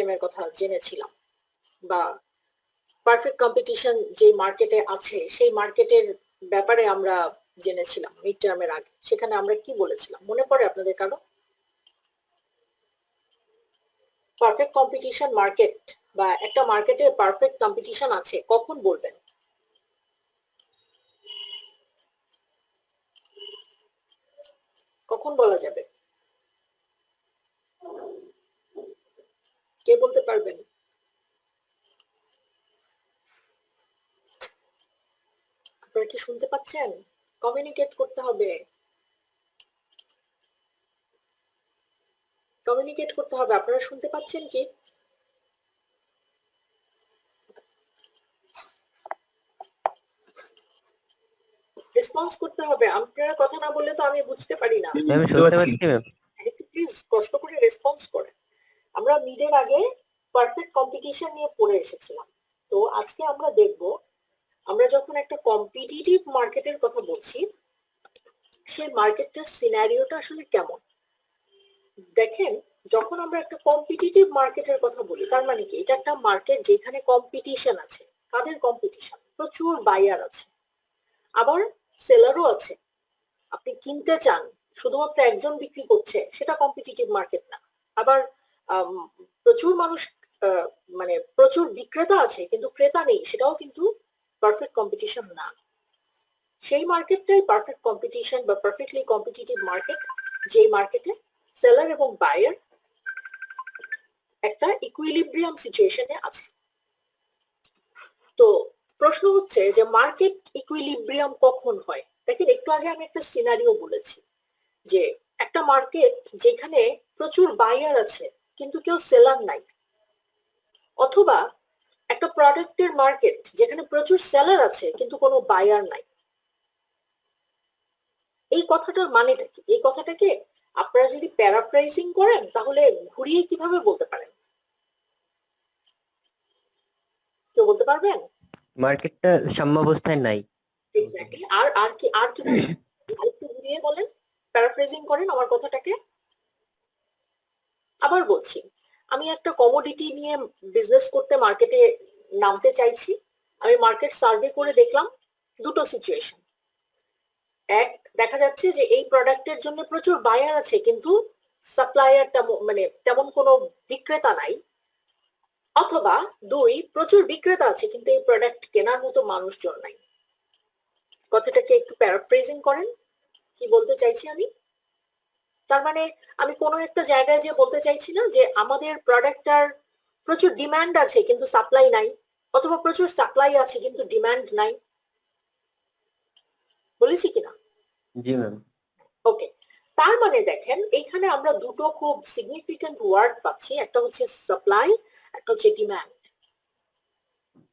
সিস্টেমের কথা জেনেছিলাম, বা পারফেক্ট কম্পিটিশন যে মার্কেটে আছে সেই মার্কেটের ব্যাপারে আমরা জেনেছিলাম মিড টার্মের আগে। সেখানে আমরা কি বলেছিলাম মনে পড়ে আপনাদের কারো? পারফেক্ট কম্পিটিশন মার্কেট বা একটা মার্কেটে পারফেক্ট কম্পিটিশন আছে কখন বলবেন? কখন বলা যাবে? কে বলতে পারবেন? আপনারা কি শুনতে পাচ্ছেন? কমিউনিকেট করতে হবে, কমিউনিকেট করতে হবে। আপনারা শুনতে পাচ্ছেন কি? রেসপন্স করতে হবে। আপনারা কথা না বললে তো আমি বুঝতে পারি না। ম্যাম শুনতে পাচ্ছি ম্যাম। একটু প্লিজ কষ্ট করে রেসপন্স করেন। আমরা মিডের আগে পারফেক্ট কম্পিটিশন নিয়ে পড়ে এসেছিলাম। তো আজকে আমরা দেখব, আমরা যখন একটা কম্পিটিটিভ মার্কেটের কথা বলছি সেই মার্কেটটার সিনারিওটা আসলে কেমন। দেখেন, যখন আমরা একটা কম্পিটিটিভ মার্কেটের কথা বলি তার মানে কি, এটা একটা মার্কেট যেখানে কম্পিটিশন আছে। কাদের কম্পিটিশন? প্রচুর বায়ার আছে, আবার সেলারও আছে। আপনি কিনতে চান, শুধুমাত্র একজন বিক্রি করছে, সেটা কম্পিটিটিভ মার্কেট না। আবার প্রচুর মানুষ, মানে প্রচুর বিক্রেতা আছে কিন্তু ক্রেতা নেই, সেটাও কিন্তু পারফেক্ট কম্পিটিশন না। সেই মার্কেটটাই পারফেক্ট কম্পিটিশন বা পারফেক্টলি কম্পিটিটিভ মার্কেট, যেই মার্কেটে সেলার এবং বায়ার একটা ইকুইলিব্রিয়াম সিচুয়েশনে আছে। তো প্রশ্ন হচ্ছে যে মার্কেট ইকুইলিব্রিয়াম কখন হয়। দেখেন, একটু আগে আমি একটা সিনারিও বলেছি যে একটা মার্কেট যেখানে প্রচুর বায়ার আছে কিন্তু কেউ সেলার নাই, অথবা একটা প্রোডাক্টের মার্কেট যেখানে প্রচুর সেলার আছে কিন্তু কোনো বায়ার নাই। এই কথাটার মানেটা কি? এই কথাটাকে আপনারা যদি প্যারাফ্রাইজিং করেন তাহলে ঘুরিয়ে কিভাবে বলতে পারেন? কেউ বলতে পারবেন? মার্কেটটা সাম্যাবস্থায় নাই। এক্স্যাক্টলি। আর কি বলবেন? আরেকটু ঘুরিয়ে বলেন, প্যারাফ্রেজিং করেন আমার কথাটাকে। আবার বলছি, আমি একটা কমোডিটি নিয়ে বিজনেস করতে মার্কেটে নামতে চাইছি। আমি মার্কেট সার্ভে করে দেখলাম দুটো সিচুয়েশন। এক, দেখা যাচ্ছে যে এই প্রোডাক্টের জন্য প্রচুর বায়ার আছে কিন্তু সাপ্লায়ার তেমন কোনো বিক্রেতা নাই। অথবা দুই, প্রচুর বিক্রেতা আছে কিন্তু এই প্রোডাক্ট কেনার মতো মানুষজন নাই। কথাটাকে একটু প্যারাফ্রেজিং করেন, কি বলতে চাইছি আমি? তার মানে আমি কোনো একটা জায়গায় যে বলতে চাইছি না যে আমাদের প্রোডাক্টটার প্রচুর ডিমান্ড আছে কিন্তু সাপ্লাই নাই, অথবা প্রচুর সাপ্লাই আছে কিন্তু ডিমান্ড নাই। বলেছি কিনা? জি ম্যাম। ওকে। তার মানে দেখেন, এখানে আমরা দুটো খুব সিগনিফিকেন্ট ওয়ার্ড পাচ্ছি, একটা হচ্ছে সাপ্লাই, একটা হচ্ছে ডিমান্ড।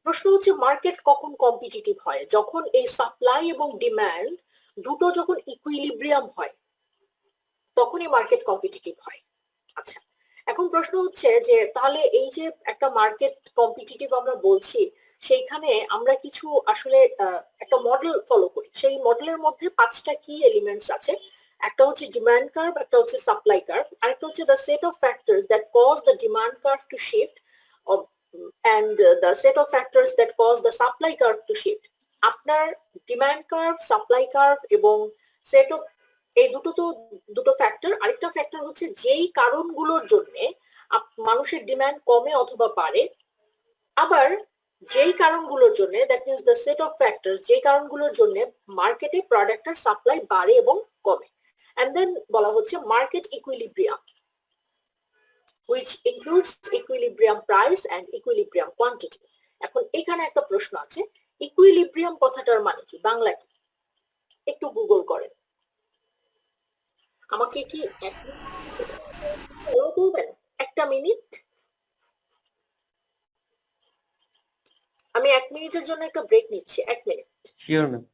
প্রশ্ন হচ্ছে মার্কেট কখন কম্পিটিটিভ হয়? যখন এই সাপ্লাই এবং ডিমান্ড দুটো যখন ইকুইলিব্রিয়াম হয়, তখনই মার্কেট কম্পিটিটিভ হয়। আচ্ছা, এখন প্রশ্ন হচ্ছে যে তাহলে এই যে একটা মার্কেট কম্পিটিটিভ আমরা বলছি, সেইখানে আমরা কিছু আসলে একটা মডেল ফলো করি। সেই মডেলের মধ্যে পাঁচটা কি এলিমেন্টস আছে। একটা হচ্ছে ডিমান্ড কার্ভ, একটা হচ্ছে সাপ্লাই কার্ভ, আরেকটা হচ্ছে the set of factors that cause the demand curve to shift and the set of factors that cause the supply curve to shift. আপনার ডিমান্ড কার্ভ, সাপ্লাই কার্ভ এবং set of, এই দুটো তো দুটো factor. আরেকটা factor হচ্ছে যেই কারণগুলোর জন্য মানুষের ডিমান্ড কমে অথবা বাড়ে। আবার যেই কারণগুলোর জন্য, that means the set of factors, যেই কারণগুলোর জন্য মার্কেটে প্রোডাক্টের সাপ্লাই বাড়ে এবং কমে। এন্ড দেন বলা হচ্ছে market equilibrium, which includes equilibrium price and equilibrium quantity. এখন এখানে একটা প্রশ্ন আছে, ইকুইলিব্রিয়াম কথাটার মানে কি, বাংলা কি? একটু গুগল করেন। আমাকে কি বলবেন? একটা মিনিট, আমি 1 মিনিটের জন্য একটা ব্রেক নিচ্ছি। 1 মিনিট। Sure ma'am.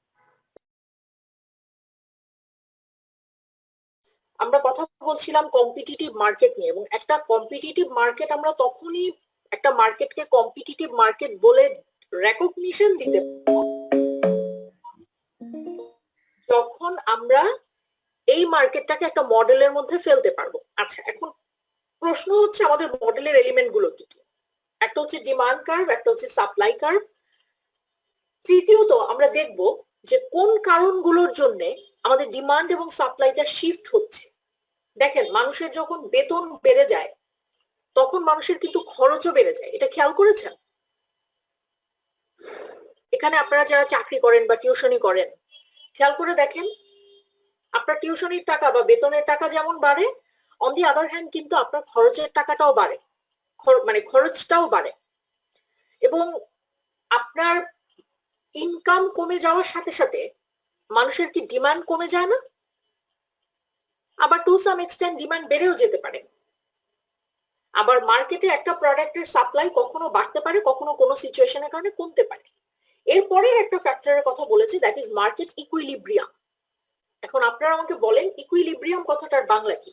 আমরা কথা বলছিলাম কম্পিটিটিভ মার্কেট নিয়ে, এবং একটা কম্পিটিটিভ মার্কেট আমরা তখনই একটা মার্কেটকে কম্পিটিটিভ মার্কেট বলে রেকগনিশন দিতে যখন আমরা এই মার্কেটটাকে একটা মডেলের মধ্যে ফেলতে পারবো। আচ্ছা, এখন প্রশ্ন হচ্ছে আমাদের মডেলের এলিমেন্ট গুলো কি কি। একটা হচ্ছে ডিমান্ড কার্ভ, একটা হচ্ছে সাপ্লাই কার্ভ। তৃতীয়ত আমরা দেখব যে কোন কারণগুলোর জন্য আমাদের ডিমান্ড এবং সাপ্লাইটা শিফট হচ্ছে। দেখেন, মানুষের যখন বেতন বেড়ে যায় তখন মানুষের কিন্তু খরচও বেড়ে যায়, এটা খেয়াল করেছেন? এখানে আপনারা যারা চাকরি করেন বা টিউশনি করেন, খেয়াল করে দেখেন, আপনার টিউশনির টাকা বা বেতনের টাকা যেমন বাড়ে, অন দি আদার হ্যান্ড কিন্তু আপনার খরচের টাকাটাও বাড়ে, মানে খরচটাও বাড়ে। এবং আপনার ইনকাম কমে যাওয়ার সাথে সাথে মানুষের কি ডিমান্ড কমে যায় না? আবার টু সাম এক্সটেন্ট ডিমান্ড বেড়েও যেতে পারে। আবার মার্কেটে একটা প্রোডাক্টের সাপ্লাই কখনো বাড়তে পারে, কখনো কোনো সিচুয়েশনের কারণে কমতে পারে। এরপরের একটা ফ্যাক্টরের কথা বলেছি, দ্যাট ইজ মার্কেট ইকুইলিব্রিয়াম। এখন আপনারা আমাকে বলেন ইকুইলিব্রিয়াম কথাটার বাংলা কি?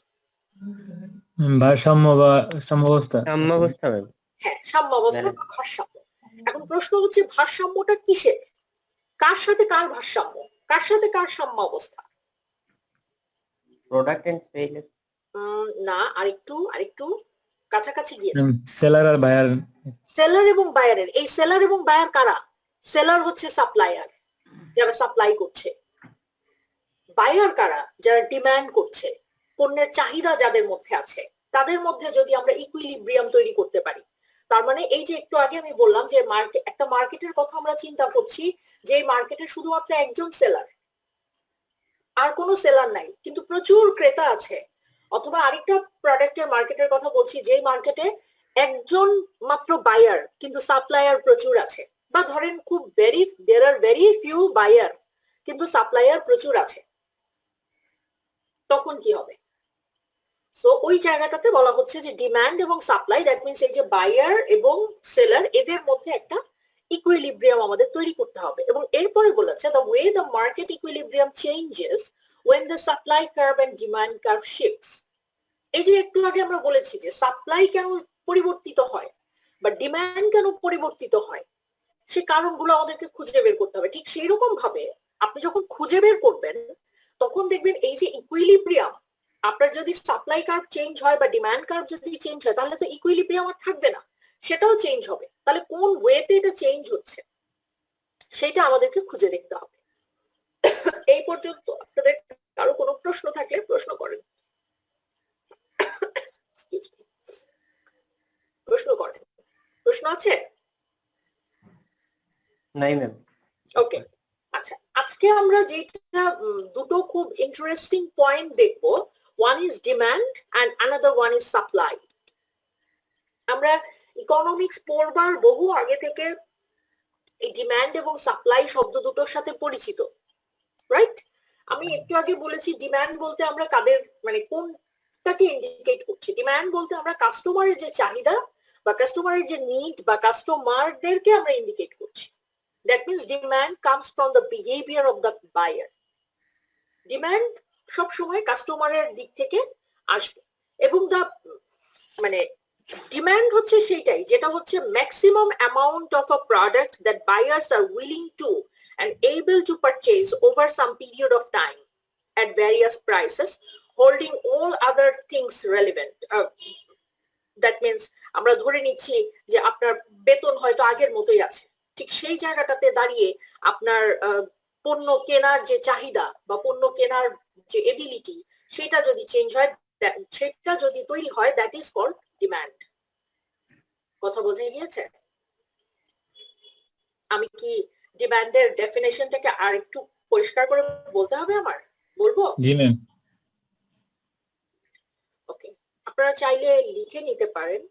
ভারসাম্য বা সাম্যাবস্থা। সাম্যাবস্থা ম্যাম। হ্যাঁ, সাম্যাবস্থা ম্যাম, বা ভারসাম্য। এখন প্রশ্ন হচ্ছে ভারসাম্যটা কিসের? কার সাথে কার ভারসাম্য, কার সাথে কার সাম্যাবস্থা? Product and sale. না, আরেকটু আরেকটু কাছাকাছি গিয়েছে। সেলার আর বায়ার। সেলার এবং বায়ারের, এই সেলার এবং বায়ার কারা? সেলার হচ্ছে সাপ্লায়ার, যারা সাপ্লাই করছে। বায়ার কারা? যারা ডিমান্ড করছে, পণ্যের চাহিদা যাদের মধ্যে আছে, তাদের মধ্যে যদি আমরা ইকুইলিব্রিয়াম তৈরি করতে পারি। তার মানে এই যে একটু আগে আমি বললাম যে একটা মার্কেটের কথা আমরা চিন্তা করছি, যে মার্কেটে শুধুমাত্র একজন সেলার, আর কোনো সেলার নাই, কিন্তু প্রচুর ক্রেতা আছে। অথবা আরেকটা প্রোডাক্টের মার্কেটের কথা বলছি, যে মার্কেটে একজন মাত্র বায়ার কিন্তু সাপ্লায়ার প্রচুর আছে। বা ধরেন খুব দেয়ার আর ভেরি ফিউ বায়ার কিন্তু সাপ্লায়ার প্রচুর আছে, তখন কি হবে? সো ওই জায়গাটাতে বলা হচ্ছে যে ডিমান্ড এবং সাপ্লাই, দ্যাট মিনস এই যে বায়ার এবং সেলার, এদের মধ্যে একটা ইকুইলিব্রিয়াম আমাদের তৈরি করতে হবে। এবং এরপরে বলেছে the way the market equilibrium changes when the supply curve and demand curve shifts. এই যে একটু আগে আমরা বলেছি যে সাপ্লাই কেন পরিবর্তিত হয় বা ডিমান্ড কেন পরিবর্তিত হয়, সে কারণগুলো আমাদেরকে খুঁজে বের করতে হবে। ঠিক সেই রকম ভাবে আপনি যখন খুঁজে বের করবেন তখন দেখবেন এই যে ইকুইলিব্রিয়াম, আপনার যদি সাপ্লাই কার্ভ চেঞ্জ হয় বা ডিমান্ড কার্ভ যদি চেঞ্জ হয়, তাহলে তো ইকুইলিব্রিয়াম আর থাকবে না, সেটাও চেঞ্জ হবে। তাহলে কোন ওয়েতে এটা চেঞ্জ হচ্ছে সেটা আমাদেরকে খুঁজে দেখতে হবে। এই পর্যন্ত আপনাদের কারো কোনো প্রশ্ন থাকলে প্রশ্ন করেন, প্রশ্ন করেন। প্রশ্ন আছে? নাই ম্যাম। ওকে, আচ্ছা, আজকে আমরা যেটা দুটো খুব ইন্টারেস্টিং পয়েন্ট দেখবো, one is demand and another one is supply. আমরা ইকোনমিক্স পড়বার বহু আগে থেকে এই ডিমান্ড এবং সাপ্লাই শব্দ দুটোর সাথে পরিচিত, রাইট? আমি একটু আগে বলেছি ডিমান্ড বলতে আমরা কাদের, মানে কোনটাকে ইন্ডিকেট করছি। ডিমান্ড বলতে আমরা কাস্টমারের যে চাহিদা বা কাস্টমারের যে নিড বা কাস্টমারদেরকে আমরা ইন্ডিকেট করছি। That means demand comes from the behavior of the buyer. Demand সব সময় কাস্টমারের দিক থেকে আসবে, এবং মানে ডিমান্ড হচ্ছে সেইটাই যেটা হচ্ছে maximum amount of a product that buyers R willing to and able to purchase over some period of time at various prices, holding all other things relevant. That means আমরা ধরে নিচ্ছি যে আপনার বেতন হয়তো আগের মতোই আছে, ঠিক সেই জায়গাটাতে দাঁড়িয়ে আপনার পণ্য কেনার যে চাহিদা বা পণ্য কেনার যে এবিলিটি, সেটা যদি চেঞ্জ হয়, সেটা যদি তৈরি হয়, দ্যাট ইজ কল্ড ডিমান্ড। কথা বোঝা গিয়েছে? আমি কি ডিমান্ডের ডেফিনেশনটাকে আর একটু পরিষ্কার করে বলতে হবে আমার? বলবো? জি ম্যাম। ওকে, আপনারা চাইলে লিখে নিতে পারেন।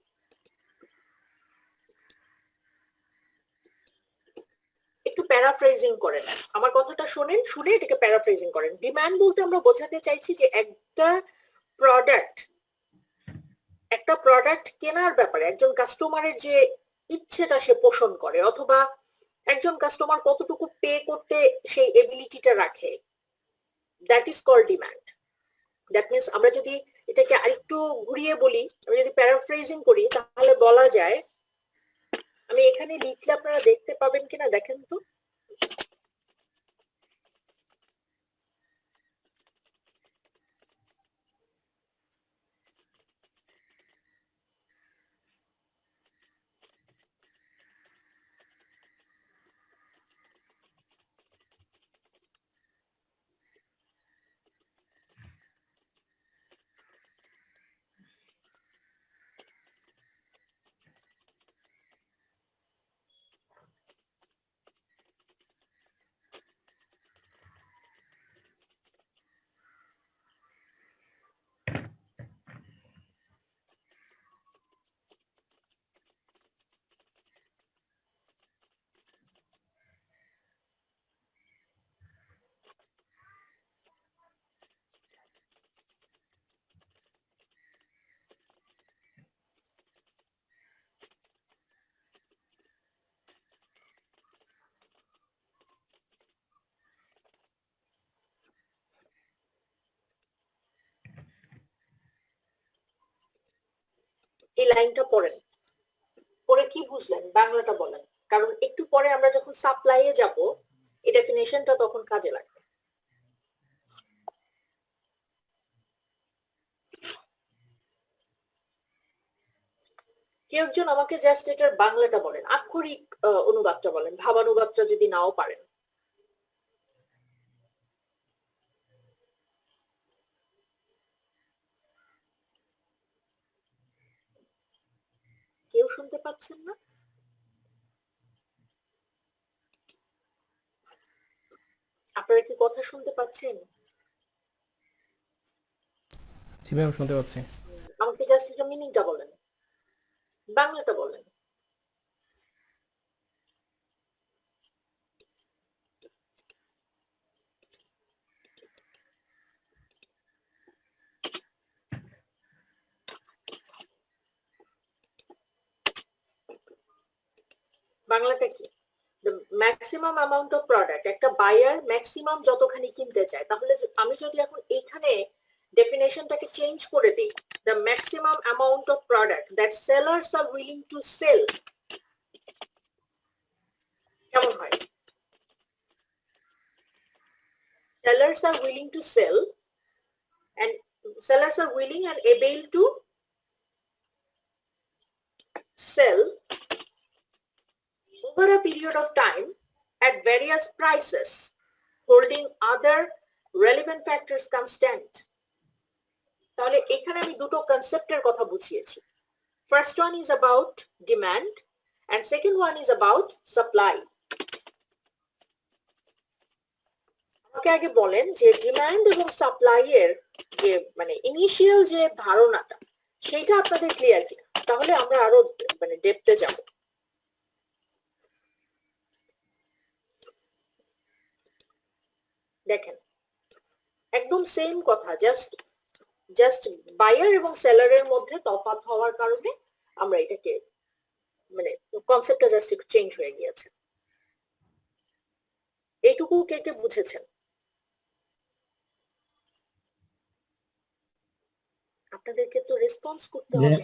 একটু প্যারাফ্রেজিং করেন, আমার কথাটা শোনেন, শুনে এটাকে প্যারাফ্রেজিং করেন। ডিমান্ড বলতে আমরা বোঝাতে চাইছি যে একটা প্রোডাক্ট কেনার ব্যাপারে একজন কাস্টমারের যে ইচ্ছেটা সে পোষণ করে, অথবা একজন কাস্টমার কতটুকু পে করতে সেই এবিলিটিটা রাখে, that is called demand. That means আমরা যদি এটাকে আরেকটু ঘুরিয়ে বলি, আমি যদি প্যারাফ্রেজিং করি, তাহলে বলা যায়, আমি এখানে লিখলে আপনারা দেখতে পাবেন কিনা দেখেন তো। এই লাইনটা পড়েন, পরে কি বুঝলেন বাংলাটা বলেন, কারণ একটু পরে আমরা যখন সাপ্লাইয়ে যাব এই ডেফিনেশনটা তখন কাজে লাগবে। কেউ একজন আমাকে জাস্ট এটার বাংলাটা বলেন, আক্ষরিক অনুবাদটা বলেন, ভাবানুবাদটা যদি নাও পারেন। কেউ শুনতে পাচ্ছেন না? আপনারা কি কথা শুনতে পাচ্ছেন? জি ম্যাম, শুনতে পাচ্ছি। আমাকে জাস্ট এটা মিনিংটা বলেন, বাংলাটা বলেন। বাংলাটা কি? the maximum amount of product, একটা বায়ার ম্যাক্সিমাম যতখানি কিনতে চায়, তাহলে আমি যদি এখন এইখানে ডেফিনেশনটাকে চেঞ্জ করে দেই, the maximum amount of product that sellers are willing to sell, কেমন হয়? sellers are willing to sell and sellers are willing and able to sell over a period of time at various prices, holding other relevant factors constant. তাহলে এখানে আমি দুটো কনসেপ্টের কথা বুঝিয়েছি। First one is about demand and second one is about supply. আমাকে আগে বলেন যে ডিমান্ড এবং সাপ্লাই এর যে মানে ইনিশিয়াল যে ধারণাটা সেটা আপনাদের ক্লিয়ার কিনা, তাহলে আমরা আরো মানে ডেপথে যাব। দেখেন একদম সেম কথা, জাস্ট বায়ার এবং সেলারের মধ্যে তফাৎ হওয়ার কারণে আমরা এটাকে মানে কনসেপ্টটা জাস্ট একটু চেঞ্জ হয়ে গিয়েছে। এইটুকু কে কে বুঝেছেন? আপনাদেরকে তো রেসপন্স করতে হবে।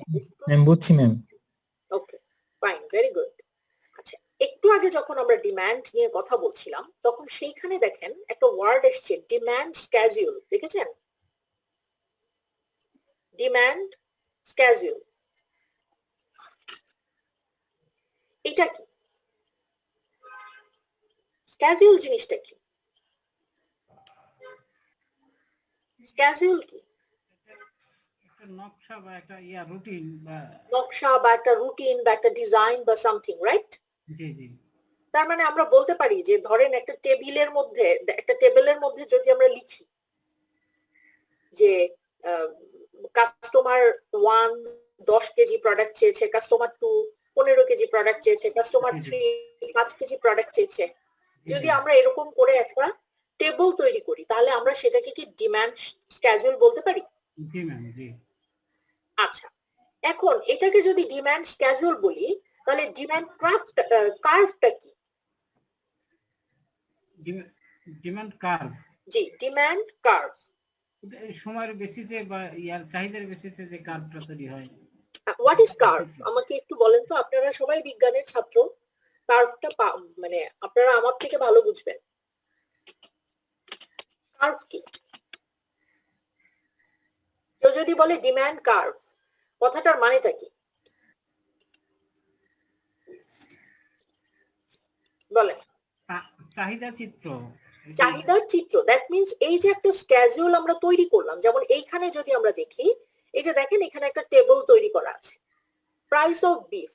ম্যাম বুঝছি ma'am. Okay fine, very good. আচ্ছা, একটু আগে যখন আমরা ডিমান্ড নিয়ে কথা বলছিলাম তখন সেইখানে দেখেন একটা ওয়ার্ড এসছে ডিমান্ড স্ক্যাজুয়াল, দেখেছেন? ডিমান্ড স্ক্যাজুয়াল, এটা কি? স্ক্যাজুয়াল জিনিসটা কি? স্ক্যাজুয়াল কি? একটা নকশা বা একটা রুটিন বা নকশা বা একটা রুটিন বা একটা ডিজাইন বা সামথিং, রাইট? জি জি তার মানে আমরা বলতে পারি যে ধরেন একটা টেবিলের মধ্যে যদি আমরা লিখি যে কাস্টমার 1 10 কেজি প্রোডাক্ট চেয়েছে, কাস্টমার 2 15 কেজি প্রোডাক্ট চেয়েছে, কাস্টমার 3 5 কেজি প্রোডাক্ট চেয়েছে, যদি আমরা এরকম করে একটা টেবিল তৈরি করি তাহলে আমরা সেটাকে কি ডিমান্ড স্ক্যাজুয়াল বলতে পারি? জি ম্যাম জি। আচ্ছা, এখন এটাকে যদি ডিমান্ড স্ক্যাজুয়াল বলি তাহলে ডিমান্ড কার্ভটা কি? ডিমান্ড কার্ভ, জি, ডিমান্ড কার্ভ সময়ের বেসিসে বা চাহিদার বেসিসে যে কার্ভটা তৈরি হয়। What is curve? আমাকে একটু বলেন তো, আপনারা সবাই বিজ্ঞানের ছাত্র, কার্ভটা মানে আপনারা আমার থেকে ভালো বুঝবেন। কার্ভ কি? কেউ যদি বলে ডিমান্ড কার্ভ, কথাটার মানেটা কি বলেন? চাহিদা চিত্র। চাহিদার চিত্র। দ্যাট মিন্স এই যে একটা স্ক্যাজুয়াল আমরা তৈরি করলাম, যেমন এইখানে যদি আমরা দেখি, এই যে দেখেন এখানে একটা টেবিল তৈরি করা আছে, price of beef,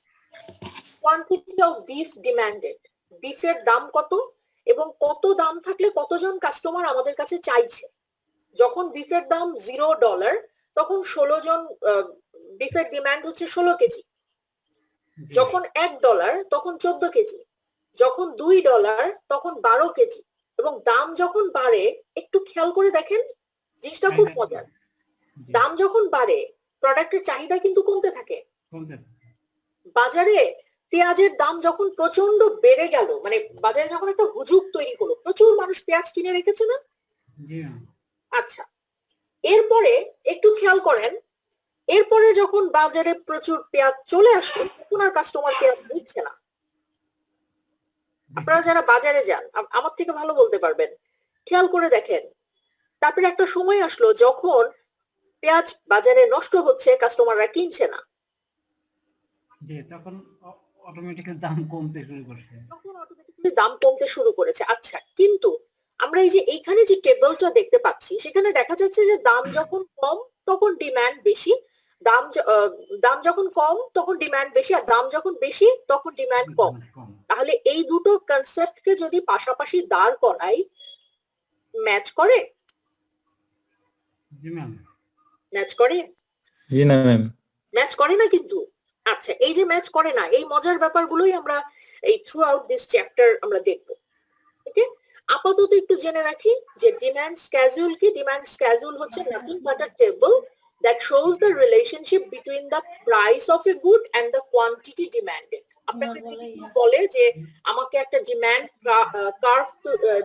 quantity of beef demanded, বিফের দাম কত এবং কত দাম থাকলে কতজন কাস্টমার আমাদের কাছে চাইছে। যখন বিফের দাম $0 তখন 16 জন বিফের ডিমান্ড হচ্ছে 16 কেজি। যখন $1 তখন 14 কেজি, যখন $2 তখন 12 কেজি, এবং দাম যখন বাড়ে, একটু খেয়াল করে দেখেন জিনিসটা খুব মজার, দাম যখন বাড়ে প্রোডাক্টের চাহিদা কিন্তু কমতে থাকে। বাজারে পেঁয়াজের দাম যখন প্রচন্ড বেড়ে গেল, মানে বাজারে যখন একটা হুজুগ তৈরি হলো, প্রচুর মানুষ পেঁয়াজ কিনে রেখেছে না? আচ্ছা, এরপরে একটু খেয়াল করেন এরপরে যখন বাজারে প্রচুর পেঁয়াজ চলে আসলো তখন আর কাস্টমার পেঁয়াজ নিচ্ছে না। আপনারা যারা বাজারে যান আমার থেকে ভালো বলতে পারবেন, খেয়াল করে দেখেন। তারপরে একটা সময় আসলো যখন পেঁয়াজ বাজারে নষ্ট হচ্ছে, কাস্টমাররা কিনছে না, যে তখন অটোমেটিক্যালি দাম কমতে শুরু করছে। তখন অটোমেটিক্যালি দাম কমতে শুরু করেছে। আচ্ছা, কিন্তু আমরা এই যে এইখানে যে টেবিলটা দেখতে পাচ্ছি সেখানে দেখা যাচ্ছে যে দাম যখন কম তখন ডিমান্ড বেশি, দাম যখন কম তখন ডিমান্ড বেশি, আর দাম যখন বেশি তখন ডিমান্ড কম। তাহলে এই দুটো কনসেপ্টকে যদি পাশাপাশি দাঁড় করাই, ম্যাচ করে? জি ম্যাম। ম্যাচ করে? জি না ম্যাম। ম্যাচ করে না কিন্তু। আচ্ছা, এই যে ম্যাচ করে না, এই মজার ব্যাপারগুলোই আমরা এই থ্রু আউট দিস চ্যাপ্টার আমরা দেখব। ওকে, আপাতত একটু জেনে রাখি যে ডিমান্ড স্ক্যাজুয়াল কি। ডিমান্ড স্ক্যাজুয়াল হচ্ছে nothing but a table that shows the relationship between the price of a good and the quantity demanded. আপনাকে যদি কেউ বলে যে আমাকে একটা ডিমান্ড কার্ভ,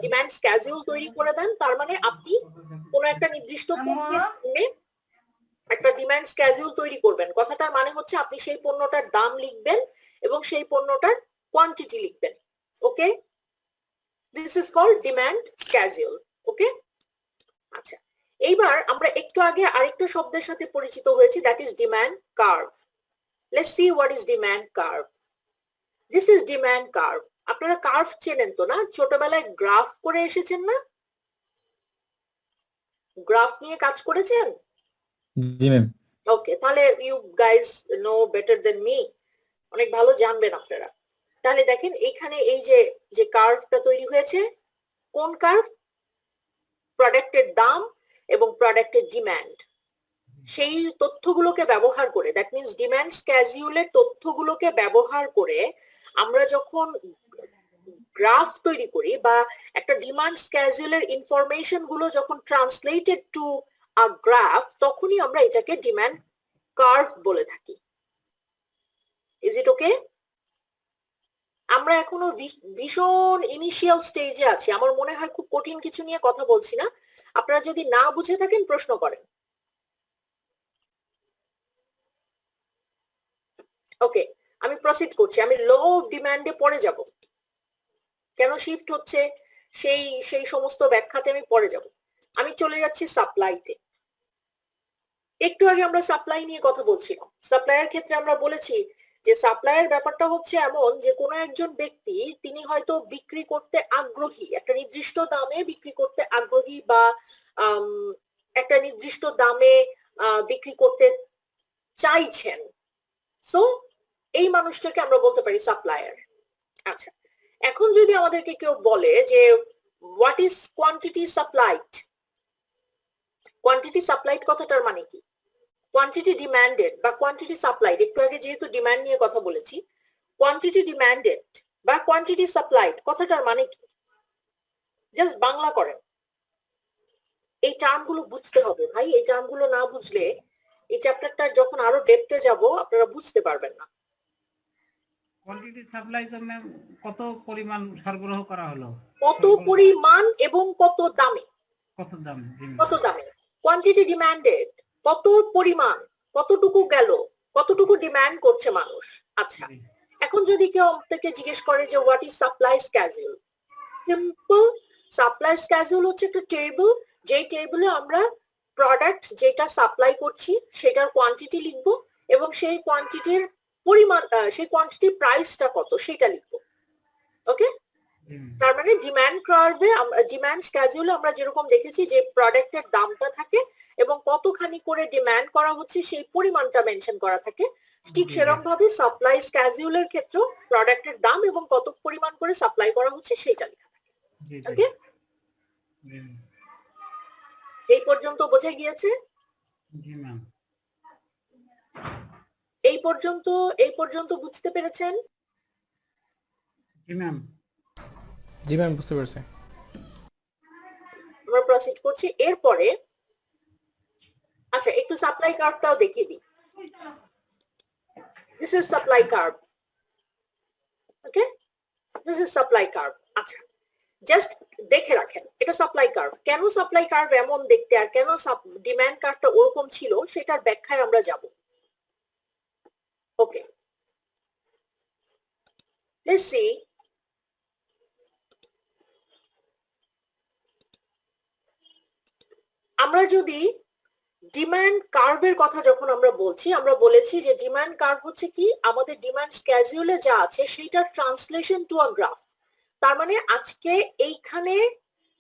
ডিমান্ড স্ক্যাজুয়াল তৈরি করে দেন, তার মানে আপনি কোন একটা নির্দিষ্ট পণ্যে একটা ডিমান্ড স্ক্যাজুয়াল তৈরি করবেন। কথাটার মানে হচ্ছে আপনি সেই পণ্যটার দাম লিখবেন এবং সেই পণ্যটার কোয়ান্টিটি লিখবেন। Okay, this is called demand schedule. Okay, আচ্ছা, এইবার আমরা একটু আগে আরেকটা শব্দের সাথে পরিচিত হয়েছি, that is demand curve. Let's see what is demand curve. This is demand curve. আপনারা কার্ভ চেনেন তো না? ছোটবেলায় গ্রাফ করে এসেছেন না? গ্রাফ নিয়ে কাজ করেছেন? জি ম্যাম। ওকে, তাহলে you guys know better than me, অনেক ভালো জানবেন আপনারা। তাহলে দেখেন এখানে এই যে কার্ভটা তৈরি হয়েছে, কোন কার্ভ? প্রোডাক্টের দাম এবং প্রোডাক্টের ডিমান্ড, সেই তথ্যগুলোকে ব্যবহার করে, দ্যাট মিনস ডিমান্ড স্ক্যাজুয়ালের তথ্যগুলোকে ব্যবহার করে আমরা যখন গ্রাফ তৈরি করি বা একটা ডিমান্ড স্ক্যাজুয়ালের ইনফরমেশন গুলো যখন ট্রান্সলেটেড টু আ গ্রাফ, তখনই আমরা এটাকে ডিমান্ড কার্ভ বলে থাকি। ইজ ইট ওকে? আমরা এখনো ভীষণ ইনিশিয়াল স্টেজে আছি। আমার মনে হয় খুব কঠিন কিছু নিয়ে কথা বলছি না। আপনারা যদি না বুঝে থাকেন প্রশ্ন করেন। ওকে, আমি প্রসিড করছি। আমি ল অফ ডিমান্ডে পরে যাব, কেন শিফট হচ্ছে সেই সমস্ত ব্যাখ্যাতে আমি পরে যাব। আমি চলে যাচ্ছি সাপ্লাইতে। একটু আগে আমরা সাপ্লাই নিয়ে কথা বলছিলাম। সাপ্লাইয়ের ক্ষেত্রে আমরা বলেছি যে সাপ্লাইয়ের ব্যাপারটা হচ্ছে এমন যে কোনো একজন ব্যক্তি তিনি হয়তো বিক্রি করতে আগ্রহী, একটা নির্দিষ্ট দামে বিক্রি করতে আগ্রহী, বা একটা নির্দিষ্ট দামে বিক্রি করতে চাইছেন। সো এই মানুষটাকে আমরা বলতে পারি সাপ্লায়ার। আচ্ছা, এখন যদি আমাদেরকে কেউ বলে যে what is quantity supplied, quantity supplied কথাটার মানে কি? কোয়ান্টিটি ডিমান্ডেড বা কোয়ান্টিটি সাপ্লাইড, একটু আগে যেহেতু ডিমান্ড নিয়ে কথা বলেছি, কোয়ান্টিটি ডিমান্ডেড বা কোয়ান্টিটি সাপ্লাইড কথাটার মানে কি? জাস্ট বাংলা করেন। এই টার্মগুলো বুঝতে হবে ভাই, এই টার্মগুলো না বুঝলে এই চ্যাপ্টারটা যখন আরো ডেপথে যাব আপনারা বুঝতে পারবেন না। কোয়ান্টিটি সাপ্লাই তো ম্যাম কত পরিমাণ সরবরাহ করা হলো, কত পরিমাণ এবং কত দামে, কত দাম, কত দামে। কোয়ান্টিটি ডিমান্ডেড, কত পরিমাণ, কতটুকু গেল, কতটুকু ডিমান্ড করছে মানুষ। আচ্ছা, এখন যদি কেউ থেকে জিজ্ঞেস করে যে what is supply schedule, simple. Supply schedule হচ্ছে একটা টেবিল, যেই টেবিলে আমরা প্রোডাক্ট যেটা সাপ্লাই করছি সেটার কোয়ান্টিটি লিখবো এবং সেই কোয়ান্টিটির পরিমাণ, সেই কোয়ান্টিটির প্রাইসটা কত সেটা লিখবো। ওকে, তার মানে ডিমান্ড কার্ভে, ডিমান্ড স্ক্যাজুয়ালে আমরা যেরকম দেখেছি যে প্রোডাক্টের দামটা থাকে এবং কতখানি করে ডিমান্ড করা হচ্ছে সেই পরিমাণটা মেনশন করা থাকে, ঠিক সেরকম ভাবে সাপ্লাই স্ক্যাজুয়ালের ক্ষেত্রে প্রোডাক্টের দাম এবং কত পরিমাণ করে সাপ্লাই করা হচ্ছে সেটা লেখা থাকে। ওকে, এই পর্যন্ত বোঝা গিয়েছে? জি ম্যাম। এই পর্যন্ত বুঝতে পেরেছেন? জি ম্যাম। জি ম্যাম, বুঝতে পেরেছি। আমরা প্রসিড করছি এরপরে। আচ্ছা, একটু সাপ্লাই কার্ভটাও দেখিয়ে দিই। This is supply curve. Okay, this is supply curve. আচ্ছা, জাস্ট দেখে রাখেন এটা সাপ্লাই কার্ভ। কেন সাপ্লাই কার্ভ এমন দেখতে আর কেন ডিমান্ড কার্ভটা ওরকম ছিল সেটার ব্যাখ্যায় আমরা যাব। Okay. Let's see. আমরা যদি ডিমান্ড কার্ভের কথা যখন আমরা বলছি, আমরা বলেছি যে ডিমান্ড কার্ভ হচ্ছে কি, আমাদের ডিমান্ড স্ক্যাজুয়ালে যা আছে সেইটার ট্রান্সলেশন টু আ গ্রাফ। তার মানে আজকে এইখানে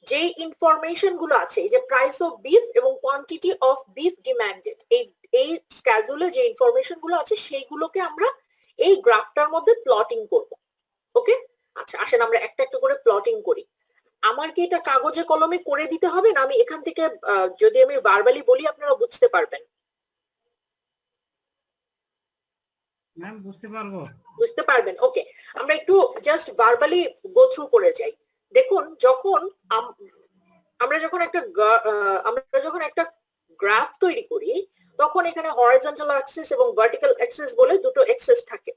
যে ইনফরমেশন গুলো আছে, এই যে প্রাইস অফ বিফ এবং কোয়ান্টিটি অফ বিফ ডিমান্ডেড, এই স্ক্যাজুয়ালে যে ইনফরমেশন গুলো আছে সেইগুলোকে আমরা এই গ্রাফটার মধ্যে প্লটিং করব। ওকে, আচ্ছা আসেন আমরা একটা একটা করে প্লটিং করি। আমার কি এটা কাগজে কলমে করে দিতে হবে, না আমি এখান থেকে যদি আমি ভার্বালি বলি আপনারা বুঝতে পারবেন? ম্যাম বুঝতে পারবো। বুঝতে পারবেন, ওকে। আমরা একটু জাস্ট ভার্বালি গো থ্রু করে যাই। দেখুন, যখন আমরা যখন একটা গ্রাফ তৈরি করি, তখন এখানে হরাইজন্টাল অ্যাক্সিস এবং ভার্টিক্যাল অ্যাক্সিস বলে দুটো অ্যাক্সিস থাকে।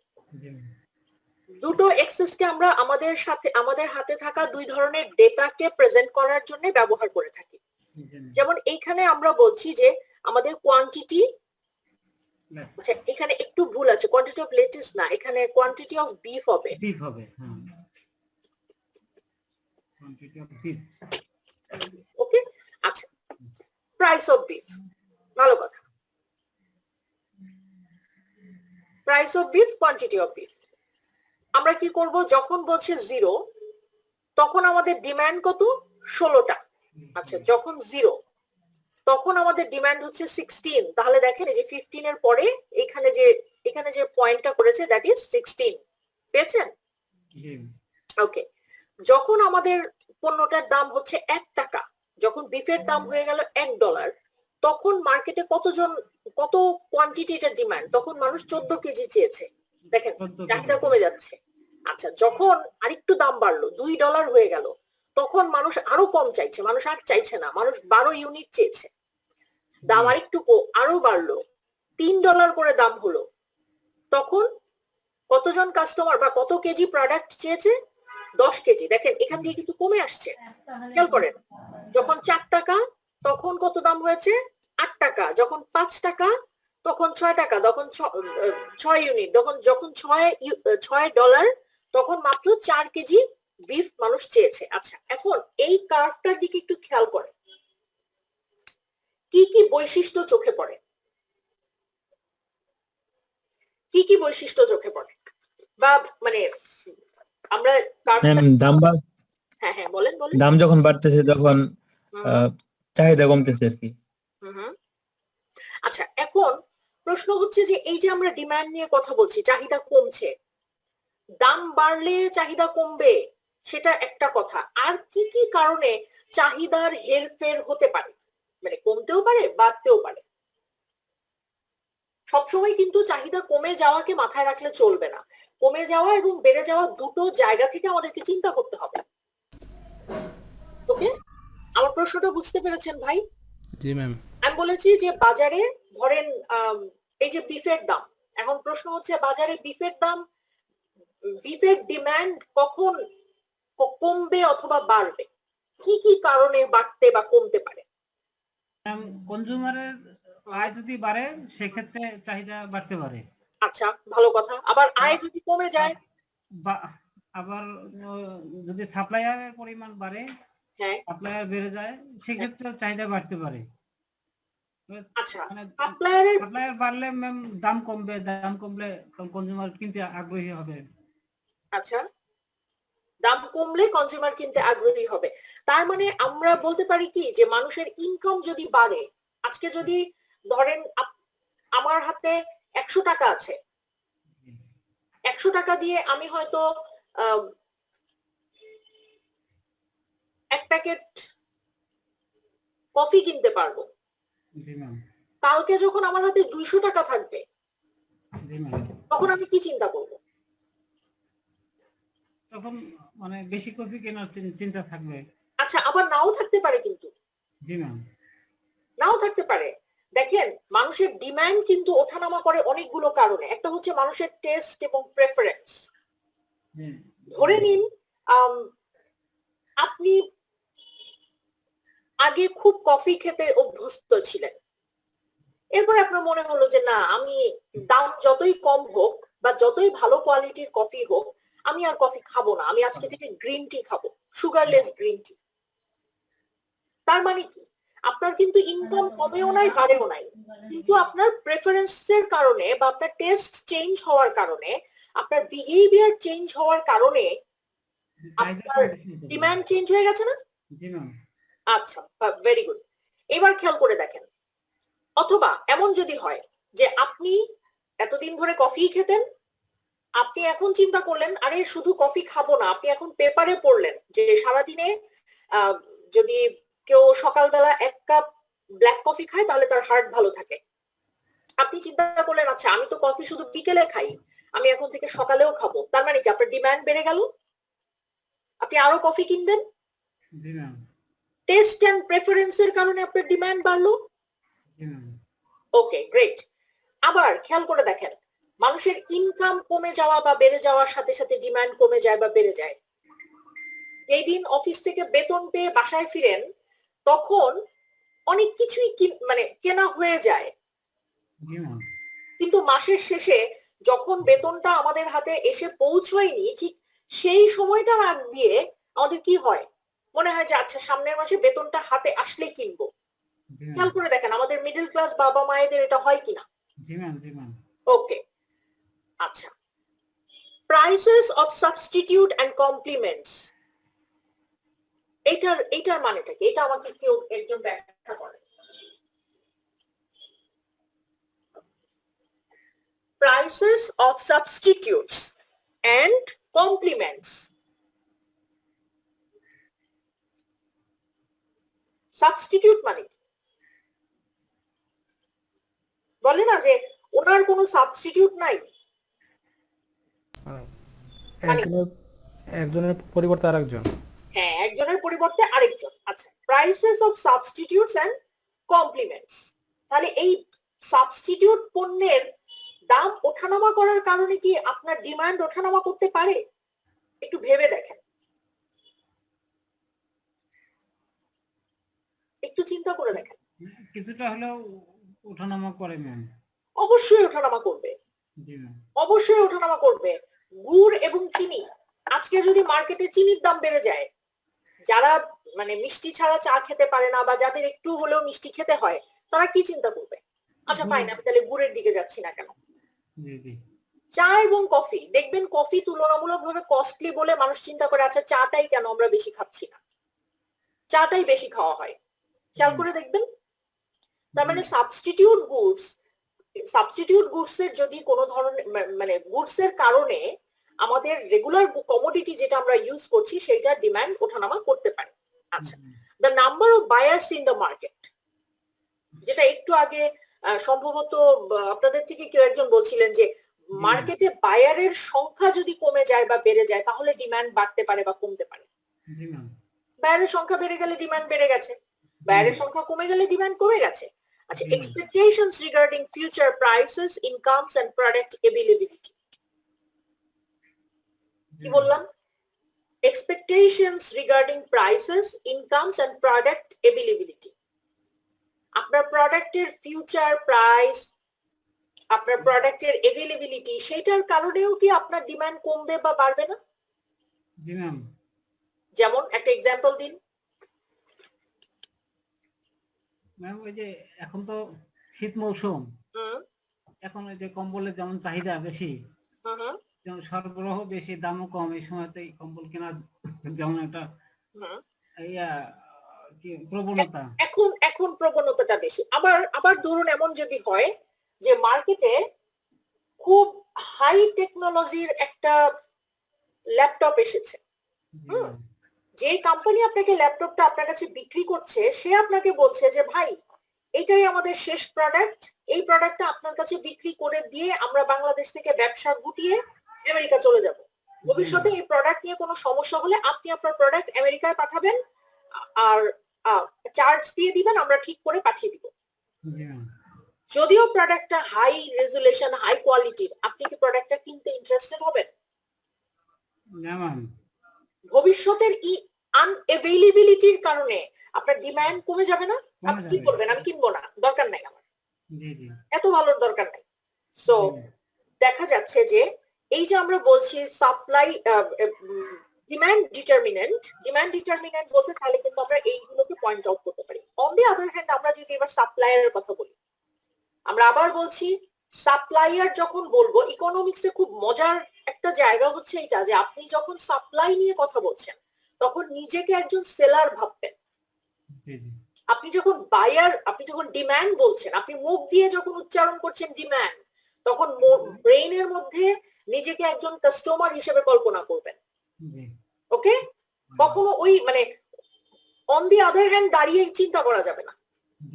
দুটো অ্যাক্সিসকে আমরা আমাদের হাতে থাকা দুই ধরনের ডেটাকে প্রেজেন্ট করার জন্য ব্যবহার করে থাকি। যেমন এইখানে আমরা বলছি যে আমাদের কোয়ান্টিটি, আচ্ছা এখানে একটু ভুল আছে, কোয়ান্টিটি অফ লেটিস না, এখানে কোয়ান্টিটি অফ বিফ হবে। বিফ হবে, হ্যাঁ, কোয়ান্টিটি অফ বিফ। ওকে, আচ্ছা প্রাইস অফ বিফ, ভালো কথা। Price of beef, quantity of beef. আমরা কি করব, যখন বলছে 0 তখন আমাদের ডিমান্ড কত? 16টা। আচ্ছা যখন 0 তখন আমাদের ডিমান্ড হচ্ছে 16। তাহলে দেখেন এই যে 15 এর পরে এখানে যে পয়েন্টটা করেছে দ্যাট ইজ 16, পেয়েছেন? ওকে, যখন আমাদের পণ্যটার দাম হচ্ছে 1 টাকা, যখন বিফের দাম হয়ে গেল $1, তখন মার্কেটে কত কোয়ান্টিটি এটা ডিমান্ড? তখন মানুষ 14 কেজি চেয়েছে। দেখেন চাহিদা কমে যাচ্ছে। আচ্ছা যখন আরেকটু দাম বাড়লো, $2 হয়ে গেল, তখন মানুষ আরো কম চাইছে, মানুষ আর চাইছে না, মানুষ 12 ইউনিট চেয়েছে। দাম আরেকটু আরো বাড়লো, $3 করে দাম হলো, তখন কতজন কাস্টমার বা কত কেজি প্রোডাক্ট চেয়েছে? 10 কেজি। দেখেন এখান দিয়ে কিন্তু কমে আসছে, খেয়াল করেন। যখন 4 টাকা তখন কত দাম হয়েছে? 8 টাকা। যখন 5 টাকা তখন 6 টাকা, তখন 6 ইউনিট, যখন $6 তখন মাত্র 4 কেজি বিফ মানুষ চেয়েছে। আচ্ছা এখন এই কার্ভটার দিকে একটু খেয়াল করেন, কি কি বৈশিষ্ট্য চোখে পড়ে? কি কি বৈশিষ্ট্য চোখে পড়ে? বা মানে আমরা হ্যাঁ হ্যাঁ বলেন। দাম যখন বাড়তেছে তখন চাহিদা কমতেছে আর কি। আচ্ছা এখন প্রশ্ন হচ্ছে যে এই যে আমরা ডিমান্ড নিয়ে কথা বলছি, চাহিদা কমছে, দাম বাড়লে চাহিদা কমবে সেটা একটা কথা। আর কি কি কারণে চাহিদার হেরফের হতে পারে? মানে কমতেও পারে, বাড়তেও পারে। সবসময় কিন্তু চাহিদা কমে যাওয়াকে মাথায় রাখলে চলবে না। কমে যাওয়া এবং বেড়ে যাওয়া দুটো জায়গা থেকে আমাদেরকে চিন্তা করতে হবে। ওকে, আমার প্রশ্নটা বুঝতে পেরেছেন ভাই? জি ম্যাম। আমি বলেছি যে বাজারে ধরেন এই যে বিফের দাম, এখন প্রশ্ন হচ্ছে বাজারে বিফের ডিমান্ড কখন কমবে অথবা বাড়বে? কি কি কারণে বাড়তে বা কমতে পারে? কনজিউমারের আয় যদি বাড়ে সেক্ষেত্রে চাহিদা বাড়তে পারে। আচ্ছা ভালো কথা। আবার আয় যদি কমে যায়, আবার যদি সাপ্লায়ারের পরিমাণ বাড়ে, হ্যাঁ সাপ্লায়ার বেড়ে যায়, সেক্ষেত্রে চাহিদা বাড়তে পারে। আচ্ছা মানে সাপ্লায়ার বাড়লে ম্যাম দাম কমলে কনজিউমার কিনতে আগ্রহী হবে। আচ্ছা দাম কমলে কনজিউমার কিনতে আগ্রহী হবে। তার মানে আমরা বলতে পারি কি যে মানুষের ইনকাম যদি বাড়ে, আজকে যদি ধরেন আমার হাতে 100 টাকা আছে, 100 টাকা দিয়ে আমি হয়তো 1 প্যাকেট কফি কিনতে পারবো। কালকে যখন আমার হাতে 200 টাকা থাকবে, তখন আমি কি চিন্তা করব? তখন মানে বেশি কফি কেনার চিন্তা থাকবে। আচ্ছা আবার নাও থাকতে পারে, কিন্তু জি ম্যাম, নাও থাকতে পারে। দেখেন মানুষের ডিমান্ড কিন্তু ওঠানামা করে অনেকগুলো কারণে। একটা হচ্ছে মানুষের টেস্ট এবং প্রেফারেন্স। ধরে নিন আপনি আগে খুব কফি খেতে অভ্যস্ত ছিলেন, এরপরে আপনার মনে হলো যে না, আমি দাম যতই কম হোক বা যতই ভালো কোয়ালিটির কফি হোক, আমি আর কফি খাবো না, আমি আজকে থেকে গ্রিন টি খাবো, সুগারলেস গ্রিন টি। তার মানে কি, আপনার কিন্তু ইনকাম কমেও নাই বাড়েও নাই, কিন্তু আপনার প্রেফারেন্সের কারণে বা আপনার টেস্ট চেঞ্জ হওয়ার কারণে, আপনার বিহেভিয়ার চেঞ্জ হওয়ার কারণে আপনার ডিমান্ড চেঞ্জ হয়ে গেছে না? জি ম্যাম। আচ্ছা, ভেরি গুড। এবার খেয়াল করে দেখেন, অথবা এমন যদি হয় যে আপনি এতদিন ধরে কফি খেতেন, আপনি এখন চিন্তা করলেন আরে শুধু কফি খাবো না, আপনি এখন পেপারে পড়লেন যে সারাদিনে যদি কেউ সকালবেলা 1 কাপ ব্ল্যাক কফি খায় তাহলে তার হার্ট ভালো থাকে। আপনি চিন্তা করলেন আচ্ছা আমি তো কফি শুধু বিকেলে খাই, আমি এখন থেকে সকালেও খাবো। তার মানে কি আপনার ডিমান্ড বেড়ে গেল, আপনি আরো কফি কিনবেন। জি ম্যাম। টেস্ট এন্ড প্রেফারেন্সের কারণে আপনার ডিমান্ড বাড়লো। জি ম্যাম। ওকে, গ্রেট। আবার খেয়াল করে দেখেন, মানুষের ইনকাম কমে যাওয়া বা বেড়ে যাওয়ার সাথে সাথে ডিমান্ড কমে যায় বা বেড়ে যায়। এই দিন অফিস থেকে বেতন পেয়ে বাসায় ফিরেন, তখন অনেক কিছুই মানে কেনা হয়ে যায়, জি ম্যাম। কিন্তু মাসের শেষে যখন বেতনটা আমাদের হাতে এসে পৌঁছয়নি, ঠিক সেই সময়টার আগ দিয়ে আমাদের কি হয়, মনে হয় যে আচ্ছা সামনের মাসে বেতনটা হাতে আসলে কিনবো। জি ম্যাম। খেয়াল করে দেখেন আমাদের মিডল ক্লাস বাবা মায়েদের এটা হয় কিনা। জি ম্যাম। জি ম্যাম। ওকে, আচ্ছা। Prices of substitute and complements, এটার মানেটা কি? এটা আমাকে কেউ একজন ব্যাখ্যা করে। Prices of substitutes and complements, substitute মানে কি? বলে না যে ওনার কোনো সাবস্টিটিউট নাই, মানে একজনের পরিবর্তে আরেকজন। হ্যাঁ, একজনের পরিবর্তে আরেকজন। আচ্ছা, prices of substitutes and complements, তাহলে এই সাবস্টিটিউট পণ্যের দাম ওঠানামা করার কারণে কি আপনার ডিমান্ড ওঠানামা করতে পারে? একটু ভেবে দেখেন, একটু চিন্তা করে দেখেন। কিছুটা হলেও ওঠানামা করে ম্যাম। অবশ্যই ওঠানামা করবে, জি ম্যাম। অবশ্যই ওঠানামা করবে। গুড় এবং চিনি, আজকে যদি মার্কেটে চিনির দাম বেড়ে যায়, যারা মানে মিষ্টি ছাড়া চা খেতে পারে না বা যাদের একটু হলেও মিষ্টি খেতে হয়, তারা কি চিন্তা করবে? আচ্ছা ফাইন, আমি তাহলে গুড়ের দিকে যাচ্ছি না কেন। জি জি। চা এবং কফি, দেখবেন কফি তুলনামূলকভাবে কস্টলি বলে মানুষ চিন্তা করে আচ্ছা চাটাই কেন আমরা বেশি খাচ্ছি না, চাটাই বেশি খাওয়া হয়। খেয়াল করে দেখবেন, তার মানে সাবস্টিটিউট গুডস এর যদি কোনো ধরনের মানে গুডস এর কারণে আমাদের রেগুলার কমোডিটি যেটা আমরা ইউজ করছি সেইটার ডিমান্ড ওঠানামা করতে পারে। আচ্ছা, the number of buyers in the market, যেটা একটু আগে সম্ভবত আপনাদের থেকে কেউ একজন বলছিলেন যে মার্কেটে বায়ারের সংখ্যা যদি কমে যায় বা বেড়ে যায় তাহলে ডিমান্ড বাড়তে পারে বা কমতে পারে। জি ম্যাম। বায়ারের সংখ্যা বেড়ে গেলে ডিমান্ড বেড়ে গেছে, বায়ারের সংখ্যা কমে গেলে ডিমান্ড কমে গেছে। আচ্ছা, expectations regarding future prices, incomes and product availability, কি বললাম? Expectations regarding prices, incomes and product availability, আপনার প্রোডাক্টের ফিউচার প্রাইস, আপনার প্রোডাক্টের অ্যাভেলেবিলিটি, সেটার কারণেও কি আপনার ডিমান্ড কমবে বা বাড়বে না? জি ম্যাম। যেমন একটা এক্সাম্পল দিন। ম্যাম ওই যে এখন তো শীত মৌসুম, হুম এখন ওই যে কম্বলের যেমন চাহিদা বেশি, হুম যেমন সরবরাহ বেশি, দামও কম, এই সময়তে এই কম্বল কেনার যেমন একটা হুম। ইয়া কি প্রবণতা। এখন প্রবণতাটা বেশি। আবার ধরুন এমন যদি হয় যে মার্কেটে খুব হাই টেকনোলজির একটা ল্যাপটপ এসেছে, জি ম্যাম। যে কোম্পানি আপনাকে ল্যাপটপটা আপনার কাছে বিক্রি করছে সে আপনাকে বলছে যে ভাই এটাই আমাদের শেষ প্রোডাক্ট, এই প্রোডাক্টটা আপনার কাছে বিক্রি করে দিয়ে আমরা বাংলাদেশ থেকে ব্যবসা গুটিয়ে আমেরিকা চলে যাব। ভবিষ্যতে এই প্রোডাক্ট নিয়ে কোনো সমস্যা হলে আপনি আপনার প্রোডাক্ট আমেরিকায় পাঠাবেন আর চার্জ দিয়ে দিবেন, আমরা ঠিক করে পাঠিয়ে দিব। জি ম্যাম। যদিও প্রোডাক্টটা হাই রেজুলেশন হাই কোয়ালিটির, আপনি কি প্রোডাক্টটা কিনতে ইন্টারেস্টেড হবেন? না ম্যাম। ভবিষ্যতের আনএভেইলেবিলিটির কারণে আপনার ডিমান্ড কমে যাবে না, আপনি কি করবেন? আমি কিনবো না, দরকার নাই আমার। জি জি এত ভালোর দরকার নাই। সো জি দেখা যাচ্ছে যে এই যে আমরা বলছি সাপ্লাই ডিমান্ড ডিটারমিনেন্ট বলতে তাহলে কিন্তু আমরা এইগুলোকে পয়েন্ট আউট করতে পারি। অন দি আদার হ্যান্ড আমরা যদি এবার সাপ্লায়ারের কথা বলি, আমরা আবার বলছি সাপ্লায়ার যখন বলবো ইকোনমিক্সে খুব মজার একটা জায়গা হচ্ছে এটা যে আপনি যখন সাপ্লাই নিয়ে কথা বলছেন তখন নিজেকে একজন সেলার ভাববেন। জি জি আপনি যখন বায়ার, আপনি যখন ডিমান্ড বলছেন, আপনি মুখ দিয়ে যখন উচ্চারণ করছেন ডিমান্ড, তখন ব্রেইনের মধ্যে নিজেকে একজন কাস্টমার হিসেবে কল্পনা করবেন। জি ওকে, কখনো ওই মানে অন দি আদার হ্যান্ড দাঁড়িয়ে চিন্তা করা যাবে না।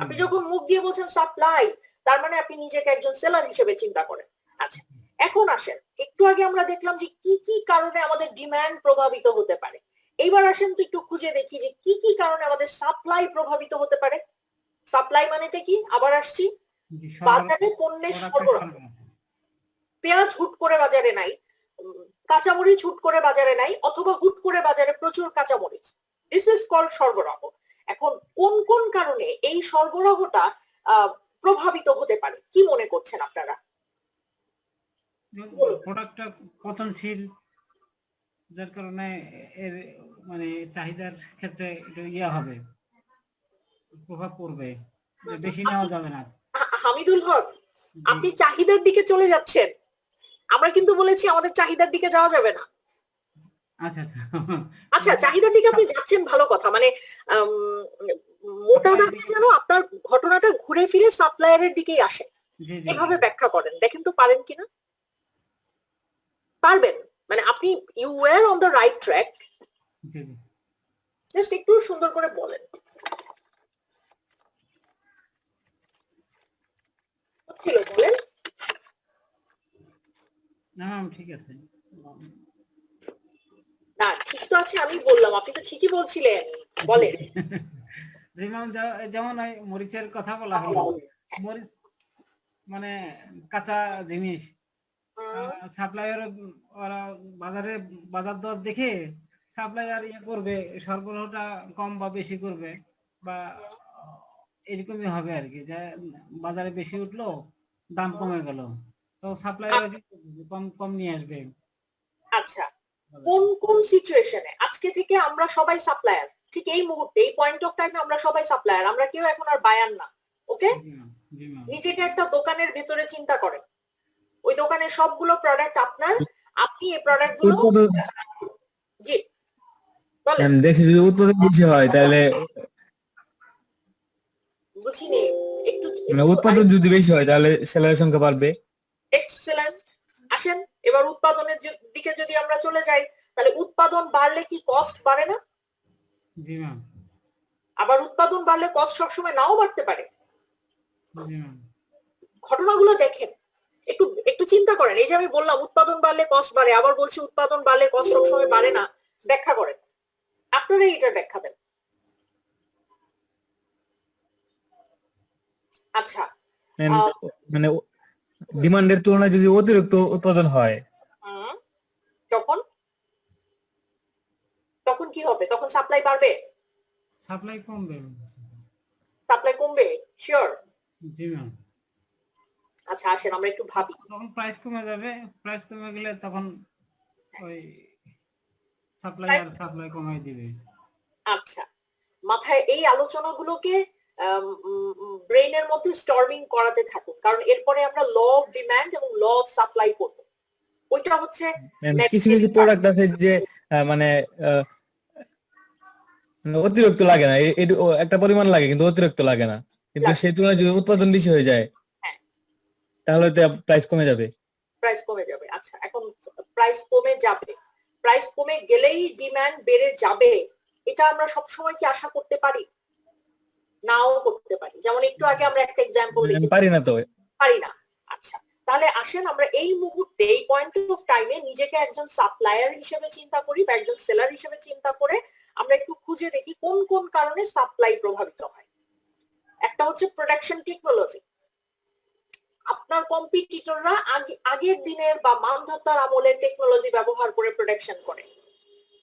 আপনি যখন মুখ দিয়ে বলছেন সাপ্লাই, তার মানে আপনি নিজেকে একজন সেলার হিসেবে চিন্তা করেন। আচ্ছা, এখন আসেন, একটু আগে আমরা দেখলাম যে কি কি কারণে আমাদের ডিমান্ড প্রভাবিত হতে পারে। এইবার আসেন তো একটু খুঁজে দেখি যে কি কি কারণে আমাদের সাপ্লাই প্রভাবিত হতে পারে। সাপ্লাই মানেটা কি? আবার আসছি, জি বাজারে পণ্যের সরবরাহ। সরবরাহ। পেঁয়াজ হুট করে বাজারে নাই, কাঁচামরিচ হুট করে বাজারে নাই, অথবা হুট করে বাজারে প্রচুর কাঁচামরিচ। দিস ইজ কল্ড সরবরাহ। এখন কোন কোন কারণে এই সরবরাহটা প্রভাবিত হতে পারে কি মনে করছেন আপনারা? বলুন। প্রোডাক্টটা পচনশীল, যার কারণে এর মানে চাহিদার ক্ষেত্রে একটু ইয়ে হবে, প্রভাব পড়বে, যে বেশি নেওয়া যাবে না। হামিদুল হক, জি, আপনি চাহিদার দিকে চলে যাচ্ছেন। আমরা কিন্তু বলেছি আমাদের চাহিদার দিকে যাওয়া যাবে না। আচ্ছা আচ্ছা আচ্ছা, চাহিদার দিকে আপনি যাচ্ছেন, ভালো কথা। মানে মোটা দাগে যেন আপনার ঘটনাটা ঘুরে ফিরে সাপ্লায়ারের দিকেই আসে, জি জি এভাবে ব্যাখ্যা করেন, দেখেন তো পারেন কিনা। পারবেন, মানে আপনি you were on the right track. জি জি জাস্ট একটু সুন্দর করে বলেন। ছিল বলেন। না ম্যাম, ঠিক আছে। না, ঠিক তো আছে, আমি বললাম, আপনি তো ঠিকই বলছিলেন, বলেন। জি ম্যাম, যেমন ওই মরিচের কথা বলা হলো, মরিচ মানে কাঁচা জিনিস, সাপ্লায়ার ওরা বাজারে বাজার দর দেখে সাপ্লায়ার ইয়ে করবে, সরবরাহটা কম বা বেশি করবে, বা এরকমই হবে আর কি, যে বাজারে বেশি উঠলো, দাম কমে গেল, তো সাপ্লায়ার কম কম নিয়ে আসবে। আচ্ছা, কোন কোন সিচুয়েশনে আজকে থেকে আমরা সবাই সাপ্লায়ার, ঠিক এই মুহূর্তে এই পয়েন্ট অফ টাইমে আমরা সবাই সাপ্লায়ার, আমরা কেউ এখন আর বায়ার না। ওকে, জি ম্যাম, জি ম্যাম, নিজেকে একটা দোকানের ভেতরে চিন্তা করেন, ওই দোকানের সবগুলো প্রোডাক্ট আপনার, আপনি এই প্রোডাক্ট গুলো, উৎপাদন জি বলেন। দেশে যদি উৎপাদন বেশি হয় তাহলে বুঝিনি, একটু মানে উৎপাদন যদি বেশি হয় তাহলে সেলারের সংখ্যা বাড়বে। এক্সেলেন্ট। আসেন এবার উৎপাদনের দিকে যদি আমরা চলে যাই, তাহলে উৎপাদন বাড়লে কি কস্ট বাড়ে না? জি ম্যাম, আবার উৎপাদন বাড়লে কস্ট সবসময় নাও বাড়তে পারে। জি ম্যাম, ঘটনাগুলো দেখেন, একটু একটু চিন্তা করেন। এই যে আমি বললাম উৎপাদন বাড়লে কস্ট বাড়ে, আবার বলছি উৎপাদন বাড়লে কস্ট সবসময় বাড়ে না, ব্যাখ্যা করেন, আপনারা এটার ব্যাখ্যা দেন। আচ্ছা, মানে ডিমান্ডের তুলনায় যদি অতিরিক্ত উৎপাদন হয় তখন তখন কি হবে? তখন সাপ্লাই বাড়বে, সাপ্লাই কমবে। সাপ্লাই কমবে, শিওর। জি ম্যাম, আচ্ছা আসেন আমরা একটু ভাবি। তখন প্রাইস কমে যাবে, প্রাইস কমে গেলে তখন ওই সাপ্লাই কমাই দিবে। আচ্ছা, মাথায় এই আলোচনাগুলোকে ব্রেইনের মধ্যে স্টর্মিং করাতে থাকুন, কারণ এরপরে আমরা ল অফ ডিমান্ড এবং ল অফ সাপ্লাই করব। ওইটা হচ্ছে কিছু কিছু প্রোডাক্ট আছে যে মানে অতিরিক্ত লাগে না, একটা পরিমাণ লাগে কিন্তু অতিরিক্ত লাগে না, কিন্তু সেই তুলনায় যদি উৎপাদন বেশি হয়ে যায় তাহলে প্রাইস কমে যাবে। প্রাইস কমে যাবে। আচ্ছা, এখন প্রাইস কমে যাবে, প্রাইস কমে গেলেই ডিমান্ড বেড়ে যাবে, এটা আমরা সব সময় কি আশা করতে পারি? নাও করতে পারি। যেমন একটু আগে আমরা একটা এক্সাম্পল দেখি, পারি না তো, পারি না। আচ্ছা, তাহলে আসেন আমরা এই মুহূর্তে এই পয়েন্ট অফ টাইমে নিজেকে একজন সাপ্লায়ার হিসেবে চিন্তা করি বা একজন সেলার হিসেবে চিন্তা করে আমরা একটু খুঁজে দেখি কোন কোন কারণে সাপ্লাই প্রভাবিত হয়। একটা হচ্ছে প্রোডাকশন টেকনোলজি। আপনার কম্পিটিটররা আগের দিনের বা মানধাতার আমলের টেকনোলজি ব্যবহার করে প্রোডাকশন করে,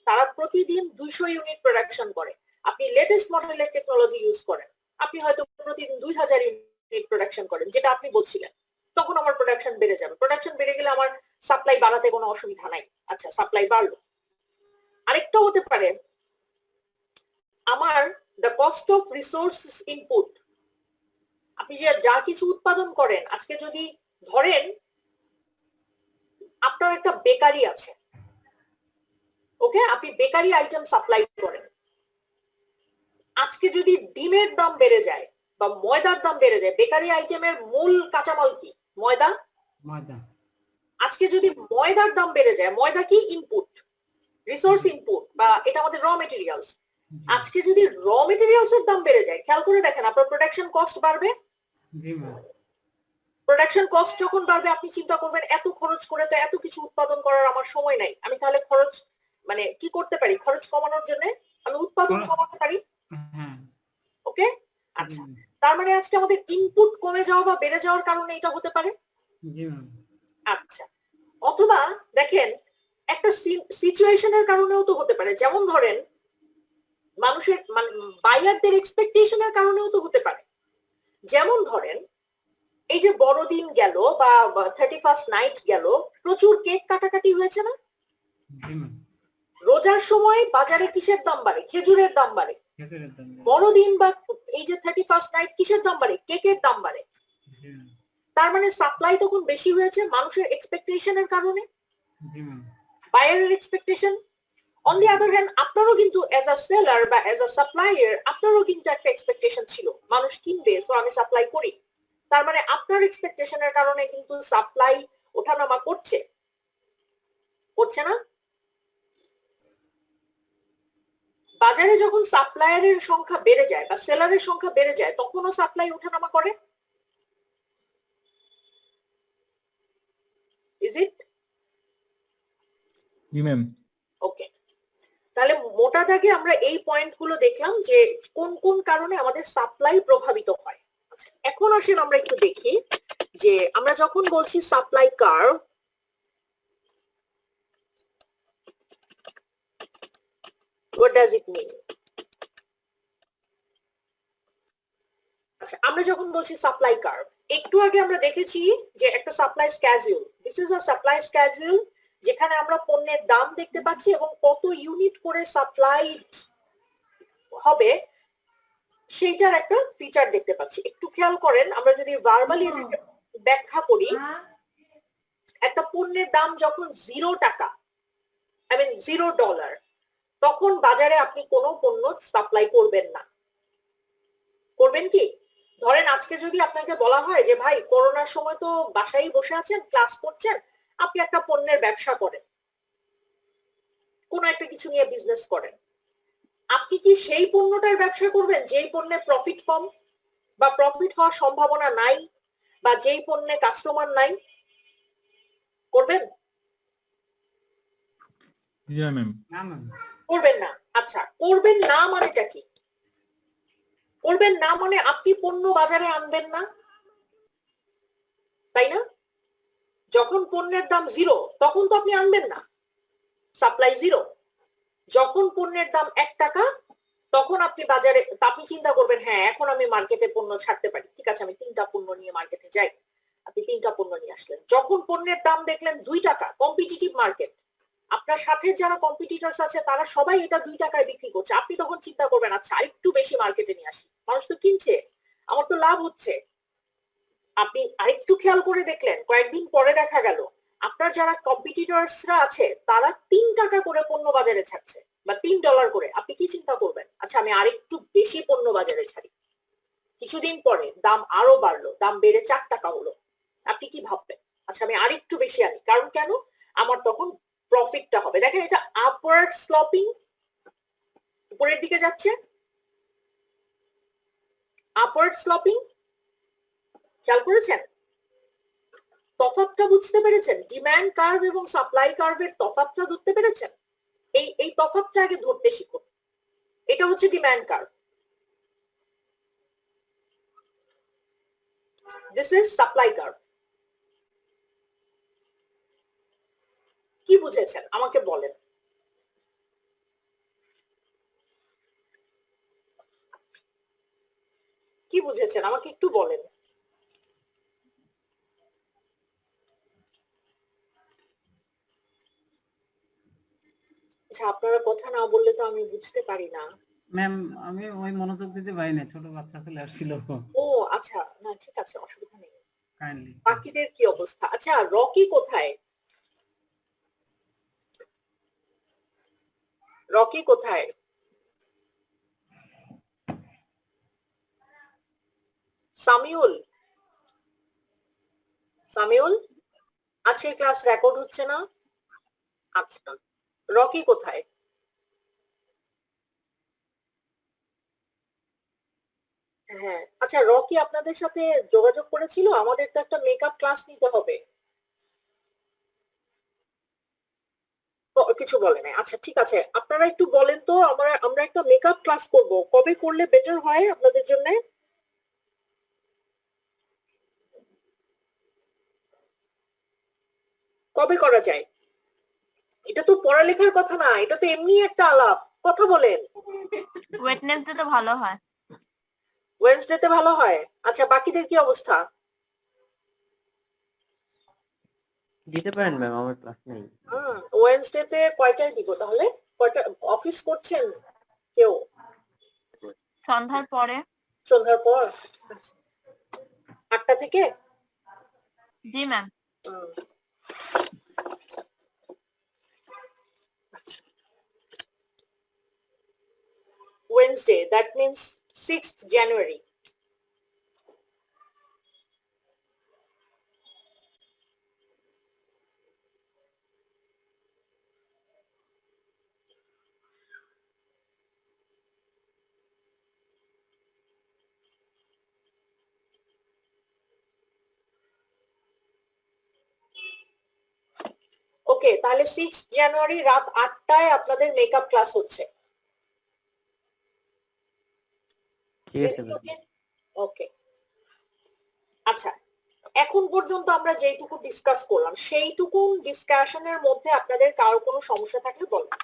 তারা প্রতিদিন 200 ইউনিট প্রোডাকশন করে। আপনি লেটেস্ট মডেলের টেকনোলজি ইউজ করেন, আপনি হয়তো প্রতিদিন 2000 ইউনিট নেট প্রোডাকশন করেন, যেটা আপনি বলছিলেন, তখন আমার প্রোডাকশন বেড়ে যাবে। প্রোডাকশন বেড়ে গেলে আমার সাপ্লাই বাড়াতে কোনো অসুবিধা নাই। আচ্ছা, সাপ্লাই বাড়লো। আরেকটা হতে পারে আমার the cost of resource input. আপনি যে যা কিছু উৎপাদন করেন, আজকে যদি ধরেন আপনার একটা বেকারি আছে, ওকে, আপনি বেকারি আইটেম সাপ্লাই করেন। আজকে যদি ডিমের দাম বেড়ে যায় বা ময়দার দাম বেড়ে যায়, বেকারি আইটেমের মূল কাঁচামাল কি? ময়দা। ময়দা। আজকে যদি ময়দার দাম বেড়ে যায়, ময়দা কি? ইনপুট, রিসোর্স ইনপুট, বা এটা আমাদের র মেটেরিয়ালস। আজকে যদি র মেটেরিয়ালস এর দাম বেড়ে যায়, খেয়াল করে দেখেন আপনার প্রোডাকশন কস্ট বাড়বে। জি ম্যাম। প্রোডাকশন কস্ট যখন বাড়বে, আপনি চিন্তা করবেন এত খরচ করে তো এত কিছু উৎপাদন করার আমার সময় নাই, আমি তাহলে খরচ মানে কি করতে পারি? খরচ কমানোর জন্য আমি উৎপাদন কমাতে পারি। হ্যাঁ। ওকে, আচ্ছা, তার মানে আজকে আমাদের ইনপুট কমে যাওয়া বা বেড়ে যাওয়ার কারণে এটা হতে পারে। জি ম্যাম। আচ্ছা, অথবা দেখেন একটা সিচুয়েশনের কারণেও তো হতে পারে, যেমন ধরেন মানুষের মানে বায়ারদের এক্সপেকটেশনের কারণেও তো হতে পারে। যেমন ধরেন এই যে বড়দিন গেল বা 31st নাইট গেল, প্রচুর কেক কাটাকাটি হয়েছে না? জি ম্যাম। রোজার সময় বাজারে কিসের দাম বাড়ে? খেজুরের দাম বাড়ে। খেজুরের দাম। বড়দিন বা এই যে 31st নাইট কিসের দাম বাড়ে? কেকের দাম বাড়ে। জি ম্যাম। তার মানে সাপ্লাই তখন বেশি হয়েছে মানুষের এক্সপেকটেশনের কারণে, জি ম্যাম। বায়ারের এক্সপেকটেশন। অন দি আদার হ্যান্ড আপনারও কিন্তু অ্যাজ আ সেলার বা অ্যাজ আ সাপ্লায়ার আপনারও কিন্তু একটা এক্সপেকটেশন ছিল, মানুষ কিনবে, সো আমি সাপ্লাই করি। তার মানে আপনার এক্সপেকটেশনের কারণে কিন্তু সাপ্লাই ওঠানামা করছে, করছে না? বাজারে যখন সাপ্লায়ারের সংখ্যা বেড়ে যায় বা সেলারের সংখ্যা বেড়ে যায়, তখনও সাপ্লাই ওঠানামা করে। Is it? G ma'am. Okay, তাহলে মোটা দাগে আমরা এই পয়েন্ট গুলো দেখলাম যে কোন কোন কারণে আমাদের সাপ্লাই প্রভাবিত হয়। আচ্ছা, এখন আসেন আমরা একটু দেখি যে আমরা যখন বলছি supply curve, what does it mean? আচ্ছা, আমরা যখন বলছি সাপ্লাই কার্ভ, একটু আগে আমরা দেখেছি যে একটা supply schedule, this is a supply schedule, যেখানে আমরা পণ্যের দাম দেখতে পাচ্ছি এবং কত ইউনিট করে সাপ্লাই হবে সেইটার একটা ফিচার দেখতে পাচ্ছি। একটু খেয়াল করেন, আমরা যদি ভার্বালি এটাকে ব্যাখ্যা করি, একটা পণ্যের দাম যখন 0 টাকা, আই মিন $0, তখন বাজারে আপনি কোনো পণ্য সাপ্লাই করবেন না। করবেন কি? ধরেন আজকে যদি আপনাকে বলা হয় যে ভাই করোনার সময় তো বাসায় বসে আছেন, ক্লাস করছেন, আপনি একটা পণ্যের ব্যবসা করেন, কোন একটা কিছু নিয়ে বিজনেস করেন, আপনি কি সেই পণ্যটার ব্যবসা করবেন যেই পণ্যে প্রফিট কম বা প্রফিট হওয়ার সম্ভাবনা নাই বা যেই পণ্যে কাস্টমার নাই? করবেন? জি ম্যাম। না ম্যাম। করবেন না। আচ্ছা, করবেন না মানেটা কি? করবেন না মানে আপনি পণ্য বাজারে আনবেন না, তাই না? যখন পণ্যের দাম 0 তখন তো আপনি আনবেন না, সাপ্লাই 0। যখন পণ্যের দাম 1 টাকা, তখন আপনি বাজারে, আপনি চিন্তা করবেন হ্যাঁ এখন আমি মার্কেটে পণ্য ছাড়তে পারি, ঠিক আছে আমি 3টা পণ্য নিয়ে মার্কেটে যাই। আপনি 3টা পণ্য নিয়ে আসলেন। যখন পণ্যের দাম দেখলেন 2 টাকা, কম্পিটিটিভ মার্কেট, আপনার সাথে যারা কম্পিটিটরস আছে তারা সবাই এটা 2 টাকায় বিক্রি করছে, আপনি তখন চিন্তা করবেন আচ্ছা আরেকটু বেশি মার্কেটে নিয়ে আসি, মানুষ তো কিনছে, আমার তো লাভ হচ্ছে। আপনি আরেকটু খেয়াল করে দেখলেন, কয়েকদিন পরে দেখা গেল আপনার যারা কম্পিটিটরসরা আছে তারা 3 টাকা করে পণ্য বাজারে ছাড়ছে বা $3 করে। আপনি কি চিন্তা করবেন? আচ্ছা আমি আরেকটু বেশি পণ্য বাজারে ছাড়ি। কিছুদিন পরে দাম আরো বাড়লো, দাম বেড়ে 4 টাকা হলো। আপনি কি ভাববেন? আচ্ছা আমি আরেকটু বেশি আনি, কারণ কেন? আমার তখন প্রফিটটা হবে। দেখেন এটা আপওয়ার্ড স্লোপিং, উপরের দিকে যাচ্ছে, আপওয়ার্ড স্লোপিং। খেয়াল করেছেন? তফাৎটা বুঝতে পেরেছেন? ডিমান্ড কার্ভ এবং সাপ্লাই কার্ভের তফাৎটা ধরতে পেরেছেন? এই তফাৎটা আগে ধরতে শিখুন। এটা হচ্ছে demand curve, this is supply curve. কি বুঝেছেন আমাকে বলেন? কি বুঝেছেন আমাকে একটু বলেন। আচ্ছা, আপনারা কথা না বললে তো আমি বুঝতে পারি না। ম্যাম আমি ওই মনোযোগ দিতে পারি না, ছোট বাচ্চা চলে আসছিল ও আচ্ছা, না ঠিক আছে, অসুবিধা নেই। কাইন্ডলি। বাকিদের কি অবস্থা? আচ্ছা, রকি কোথায়? রকি কোথায়? সামিউল, সামিউল, আজকের ক্লাস রেকর্ড হচ্ছে না? আচ্ছা, রকি কোথায়? হ্যাঁ, আচ্ছা, রকি আপনাদের সাথে যোগাযোগ করেছিল? আমাদের তো একটা মেকআপ ক্লাস নিতে হবে। কিছু বলে নাই। আচ্ছা ঠিক আছে, আপনারা একটু বলেন তো, আমরা একটা মেকআপ ক্লাস করব, কবে করলে বেটার হয় আপনাদের জন্য? কবে করা যায়? এটা তো পড়ালেখার কথা না, এটা তো এমনি একটা আলাপ, কথা বলেন। ওয়েডনেসডে তো ভালো হয়। ওয়েডনেসডে তে ভালো হয়? আচ্ছা, বাকিদের কি অবস্থা? দিতে পারেন ম্যাম, আমার ক্লাস নেই। ওয়েডনেসডে তে কয়টায় দিব তাহলে? কয়টা অফিস করছেন কেউ? সন্ধ্যার পরে। সন্ধ্যার পর? আচ্ছা, 8টা থেকে? জি ম্যাম। হুম, আচ্ছা। Wednesday, that means 6th January. ওকে, তাহলে 6th জানুয়ারি রাত 8টায় আপনাদের মেকআপ ক্লাস হচ্ছে। ঠিক আছে ম্যাম। ওকে, আচ্ছা, এখন পর্যন্ত আমরা যেটুকু ডিসকাস করলাম সেইটুকু ডিসকাশনের মধ্যে আপনাদের কারো কোনো সমস্যা থাকলে বলবেন।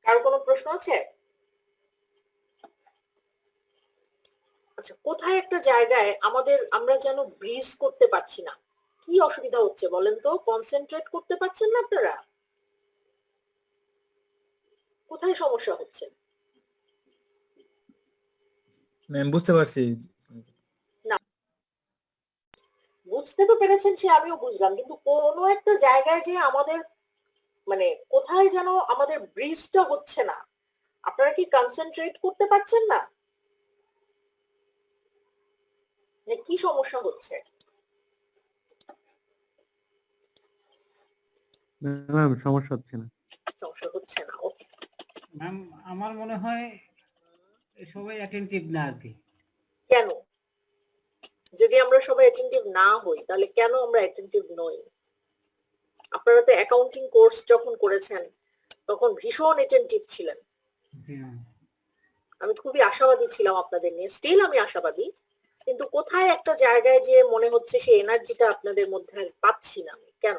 কারো কোনো প্রশ্ন আছে? আচ্ছা, কোথায় একটা জায়গায় আমরা যেন ব্রিজ করতে পারছি না, কি অসুবিধা হচ্ছে বলেন তো? কনসেন্ট্রেট করতে পারছেন না আপনারা? কোথায় সমস্যা হচ্ছে? ম্যাম বুঝতে পারছি। বুঝতে তো পেরেছেন, সে আমিও বুঝলাম, কিন্তু কোনো একটা জায়গায় যে আমাদের মানে কোথায় যেন আমাদের ব্রিজটা হচ্ছে না, আপনারা কি কনসেন্ট্রেট করতে পারছেন না? মানে কি সমস্যা হচ্ছে? ম্যাম সমস্যা হচ্ছে না। সমস্যা হচ্ছে না, ওকে। ম্যাম আমার মনে হয় সবাই অ্যাটেনটিভ না আর কি। কেন? যদি আমরা সবাই অ্যাটেন্টিভ না হই তাহলে কেন আমরা অ্যাটেন্টিভ নই? আপনারা তো অ্যাকাউন্টিং কোর্স যখন করেছেন তখন ভীষণ অ্যাটেন্টিভ ছিলেন। জি ম্যাম। আমি খুবই আশাবাদী ছিলাম আপনাদের নিয়ে, স্টিল আমি আশাবাদী, কিন্তু কোথায় একটা জায়গায় যে মনে হচ্ছে সেই এনার্জিটা আপনাদের মধ্যে আর পাচ্ছি না আমি, কেন?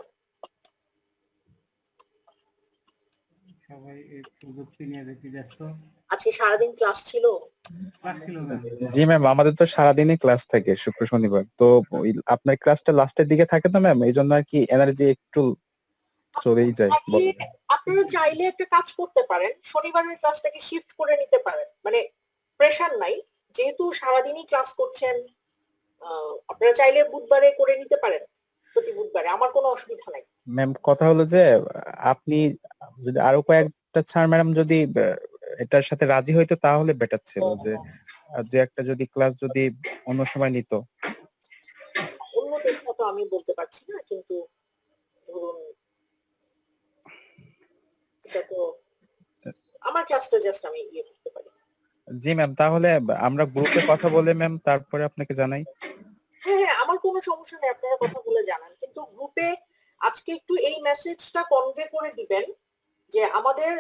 সবাই এই প্রযুক্তি নিয়ে দেখি ব্যস্ত। আজকে সারাদিন ক্লাস ছিল? পারছিল ম্যাম। জি ম্যাম, আমাদের তো সারাদিনই ক্লাস থাকে শুক্র শনিবার, তো আপনার ক্লাসটা লাস্টের দিকে থাকে তো ম্যাম, এই জন্য আর কি এনার্জি একটু চলেই যায়। আপনারা চাইলে একটা কাজ করতে পারেন, শনিবারের ক্লাসটাকে শিফট করে নিতে পারেন, মানে প্রেশার নাই, যেহেতু সারাদিনই ক্লাস করছেন, আপনারা চাইলে বুধবারে করে নিতে পারেন, প্রতি বুধবারে, আমার কোনো অসুবিধা নাই। ম্যাম কথা হলো যে আপনি যদি আরো কয়েকটা স্যার ম্যাডাম যদি এটার সাথে রাজি হইতো তাহলে বেটার ছিল, যে দু একটা যদি ক্লাস যদি অন্য সময় নিত। অন্য দিনটা তো আমি বলতে পারছি না, কিন্তু ধরুন এটা তো আমার ক্লাসটা জাস্ট আমি ইয়ে করতে পারি। জি ম্যাম, তাহলে আমরা গ্রুপে কথা বলে ম্যাম তারপরে আপনাকে জানাই। হ্যাঁ হ্যাঁ, আমার কোনো সমস্যা নেই, আপনারা কথা বলে জানান, কিন্তু গ্রুপে আজকে একটু এই মেসেজটা কনভে করে দিবেন যে আমাদের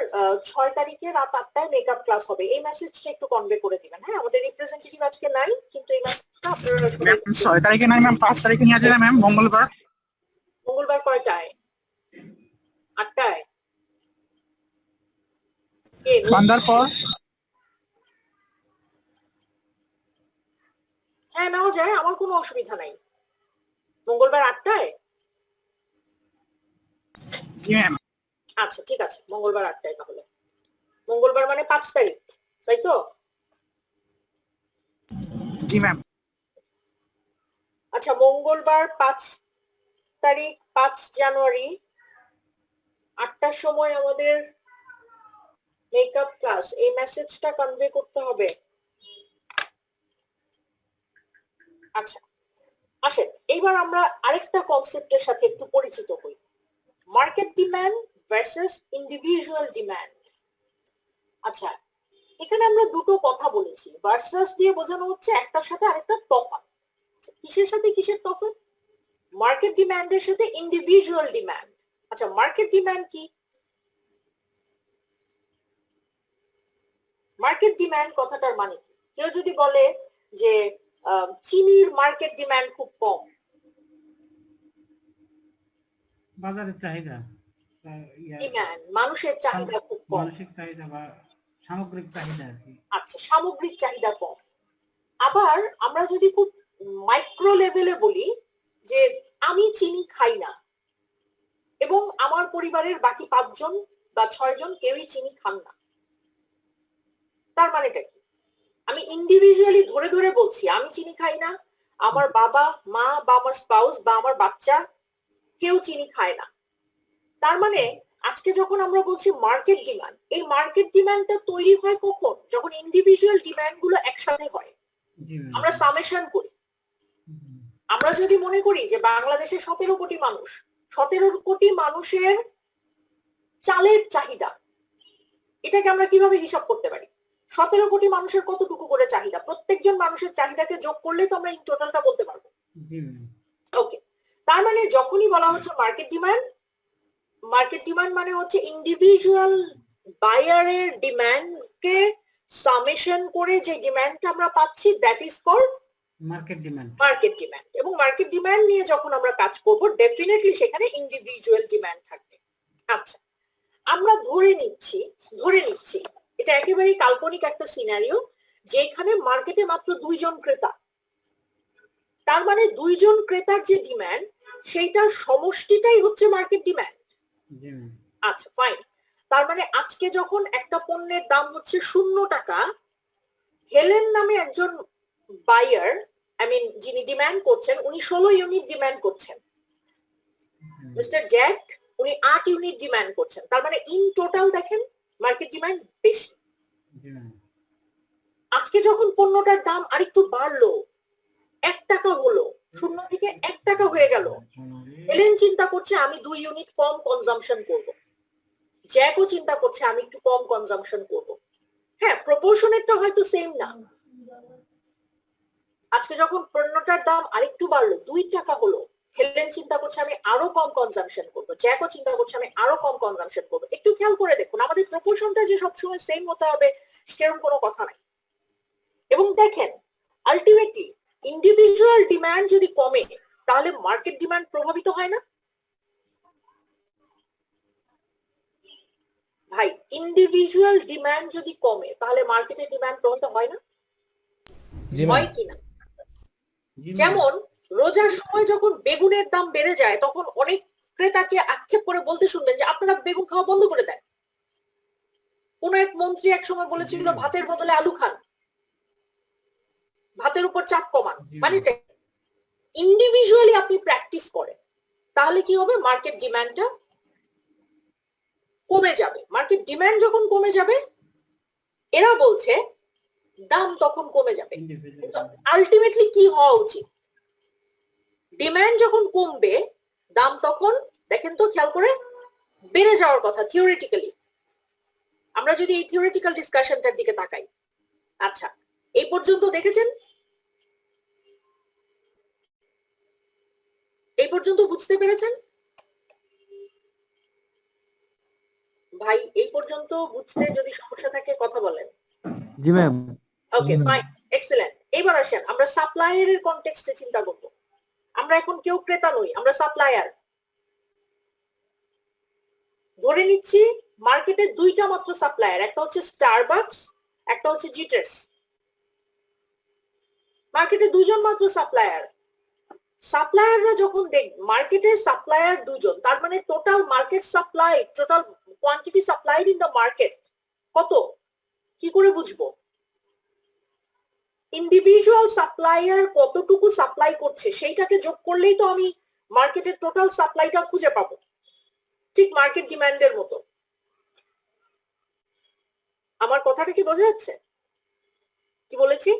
6 তারিখে রাত 8টায় মেকআপ ক্লাস হবে, এই মেসেজটা একটু কনভে করে দিবেন। হ্যাঁ, আমাদের রিপ্রেজেন্টেটিভ আজকে নাই, কিন্তু এই মেসেজটা আপনারা ম্যাম 6 তারিখে নাই ম্যাম, 5 তারিখে নিয়ে আসলে ম্যাম, মঙ্গলবার। মঙ্গলবার কয়টায়? 8টায়? সন্ধ্যার পর। হ্যাঁ, নেওয়া যায়, আমার কোনো অসুবিধা নাই। মঙ্গলবার 8টায়? জি ম্যাম। আচ্ছা ঠিক আছে, মঙ্গলবার 8টায় তাহলে। মঙ্গলবার মানে 5 তারিখ, তাই তো? জি ম্যাম। আচ্ছা, মঙ্গলবার 5 তারিখ, 5 জানুয়ারি 8টার সময় আমাদের মেকআপ ক্লাস। এই মেসেজটা কনভে করতে হবে। আচ্ছা আসেন, এইবার আমরা আরেকটা কনসেপ্টের সাথে একটু পরিচিত হই, market demand versus individual demand. আচ্ছা, এখানে আমরা দুটো কথা বলেছি, ভার্সাস দিয়ে বোঝানো হচ্ছে একটার সাথে আরেকটা তফাৎ। কিসের সাথে কিসের তফাৎ? মার্কেট ডিমান্ডের সাথে ইন্ডিভিজুয়াল ডিমান্ড। আচ্ছা, মার্কেট ডিমান্ড কি? মার্কেট ডিমান্ড কথাটার মানে কি? কেউ যদি বলে যে চিনির মার্কেট ডিমান্ড খুব কম, বাজারের চাহিদা ডিমান্ড মানুষের চাহিদা খুব কম, মানসিক চাহিদা বা সামগ্রিক চাহিদা আর কি। আচ্ছা, সামগ্রিক চাহিদা কম। আবার আমরা যদি খুব মাইক্রো লেভেলে বলি যে আমি চিনি খাই না এবং আমার পরিবারের বাকি 5 জন বা 6 জন কেউই চিনি খান না, তার মানেটা কি? আমি ইন্ডিভিজুয়ালি ধরে ধরে বলছি আমি চিনি খাই না, আমার বাবা মা বা আমার স্পাউস বা আমার বাচ্চা কেউ চিনি খায় না। তার মানে আজকে যখন আমরা বলছি মার্কেট ডিমান্ড, এই মার্কেট ডিমান্ডটা তৈরি হয় কখন? যখন ইন্ডিভিজুয়াল ডিমান্ড গুলো একসাথে হয়, জি ম্যাম। আমরা সামেশন করি। আমরা যদি মনে করি যে বাংলাদেশে 17 কোটি মানুষ, 17 কোটি মানুষের চালের চাহিদা, এটাকে আমরা কিভাবে হিসাব করতে পারি? 17 কোটি মানুষের কতটুকু করে চাহিদা, প্রত্যেকজন মানুষের চাহিদাকে যোগ করলে তো আমরা ইন টোটালটা বলতে পারবো। জি ম্যাম। ওকে, তার মানে যখনই বলা হচ্ছে মার্কেট ডিমান্ড, মার্কেট ডিমান্ড মানে হচ্ছে ইন্ডিভিজুয়াল বায়ারের ডিমান্ডকে সামেশন করে যে ডিমান্ডটা আমরা পাচ্ছি, that is called market demand. Market demand. এবং মার্কেট ডিমান্ড নিয়ে যখন আমরা কাজ করব, ডেফিনেটলি সেখানে ইন্ডিভিজুয়াল ডিমান্ড থাকবে। আচ্ছা, আমরা ধরে নিচ্ছি এটা একেবারেই কাল্পনিক একটা সিনারিও, যেখানে মার্কেটে মাত্র 2 জন ক্রেতা। তার মানে 2 জন ক্রেতার যে ডিমান্ড, সেইটার সমষ্টিটাই হচ্ছে মার্কেট ডিমান্ড। জি ম্যাম। আচ্ছা ফাইন, তার মানে আজকে যখন একটা পণ্যের দাম হচ্ছে 0 টাকা, হেলেন নামে একজন বায়ার, যিনি ডিমান্ড করছেন, উনি 16 ইউনিট ডিমান্ড করছেন। মিস্টার জ্যাক উনি 8 ইউনিট ডিমান্ড করছেন। তার মানে ইন টোটাল দেখেন মার্কেট ডিমান্ড বেশি। জি ম্যাম। আজকে যখন পণ্যটার দাম আরেকটু বাড়লো, 1 টাকা হলো, 0 থেকে 1 টাকা হয়ে গেল, হেলেন চিন্তা করছে আমি 2 ইউনিট কম কনজাম্পশন করব, জ্যাকও চিন্তা করছে আমি একটু কম কনজাম্পশন করব। হ্যাঁ, প্রপোর্শনেটটা হয়তো সেম না। আজকে যখন পণ্যটার দাম আরেকটু বাড়লো, 2 টাকা হলো, হেলেন চিন্তা করছে আমি আরো কম কনজাম্পশন করবো, জ্যাকও চিন্তা করছে আমি আরো কম কনজাম্পশন করবো। একটু খেয়াল করে দেখুন, আমাদের প্রপোর্শনটা যে সবসময় সেম হতে হবে সেরকম কোনো কথা নাই। এবং দেখেন আলটিমেটলি ইন্ডিভিজুয়াল ডিমান্ড যদি কমে, তাহলে মার্কেট ডিমান্ড প্রভাবিত হয় না? ভাই, ইন্ডিভিজুয়াল ডিমান্ড যদি কমে, তাহলে মার্কেটের ডিমান্ড প্রভাবিত হয় না? জি ম্যাম। হয় কিনা? জি ম্যাম। যেমন রোজার সময় যখন বেগুনের দাম বেড়ে যায়, তখন অনেক ক্রেতাকে আক্ষেপ করে বলতে শুনবেন যে আপনারা বেগুন খাওয়া বন্ধ করে দেন। কোন এক মন্ত্রী এক সময় বলেছিল ভাতের বদলে আলু খান, ভাতের উপর চাপ কমান। মানে ইন্ডিভিজুয়ালি আপনি প্র্যাকটিস করেন, তাহলে কি হবে? মার্কেট ডিমান্ডটা কমে যাবে। মার্কেট ডিমান্ড যখন কমে যাবে, এরা বলছে দাম তখন কমে যাবে। আলটিমেটলি কি হওয়া উচিত? ডিমান্ড যখন কমবে, দাম তখন দেখেন তো খেয়াল করে বেড়ে যাওয়ার কথা থিওরিটিক্যালি। আমরা যদি এই থিওরিটিক্যাল ডিসকাশনটার দিকে তাকাই, আচ্ছা এই পর্যন্ত দেখেছেন? এই পর্যন্ত বুঝতে পেরেছেন? ভাই, এই পর্যন্ত বুঝতে যদি সমস্যা থাকে কথা বলেন। জি ম্যাম। Okay fine, excellent. এবার আসেন আমরা সাপ্লায়ারের কনটেক্সটে চিন্তা করব। আমরা এখন কেউ ক্রেতা নই, আমরা সাপ্লায়ার। ধরে নিচ্ছি মার্কেটে 2টা মাত্র সাপ্লায়ার, একটা হচ্ছে স্টারবাকস, একটা হচ্ছে জিটার্স। মার্কেটে 2 জন মাত্র সাপ্লায়ার। সাপ্লায়াররা যখন মার্কেটে সাপ্লায়ার দুজন, তার মানে total market supply, total quantity supplied in the market কত, কি করে বুঝবো? ইন্ডিভিজুয়াল সাপ্লায়ার কতটুকু সাপ্লাই করছে সেইটাকে যোগ করলেই তো আমি মার্কেটের টোটাল সাপ্লাইটা খুঁজে পাবো, ঠিক মার্কেট ডিমান্ডের মতো। আমার কথাটা কি বোঝা যাচ্ছে? কি বলেছি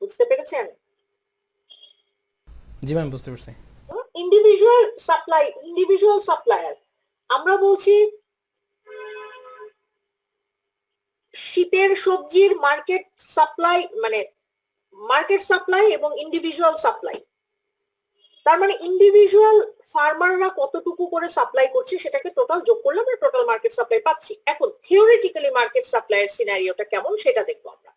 বুঝতে পেরেছেন? জি ম্যাম, বুঝতে পারছি। ইন্ডিভিজুয়াল সাপ্লায়ার আমরা বলছি শীতের সবজির মার্কেট সাপ্লাই, মানে মার্কেট সাপ্লাই এবং ইন্ডিভিজুয়াল সাপ্লাই। তার মানে ইন্ডিভিজুয়াল ফার্মাররা কতটুকু করে সাপ্লাই করছে সেটাকে টোটাল যোগ করলে আমরা টোটাল মার্কেট সাপ্লাই পাচ্ছি। এখন থিওরিটিক্যালি মার্কেট সাপ্লাইয়ের সিনারিওটা কেমন সেটা দেখবো আমরা।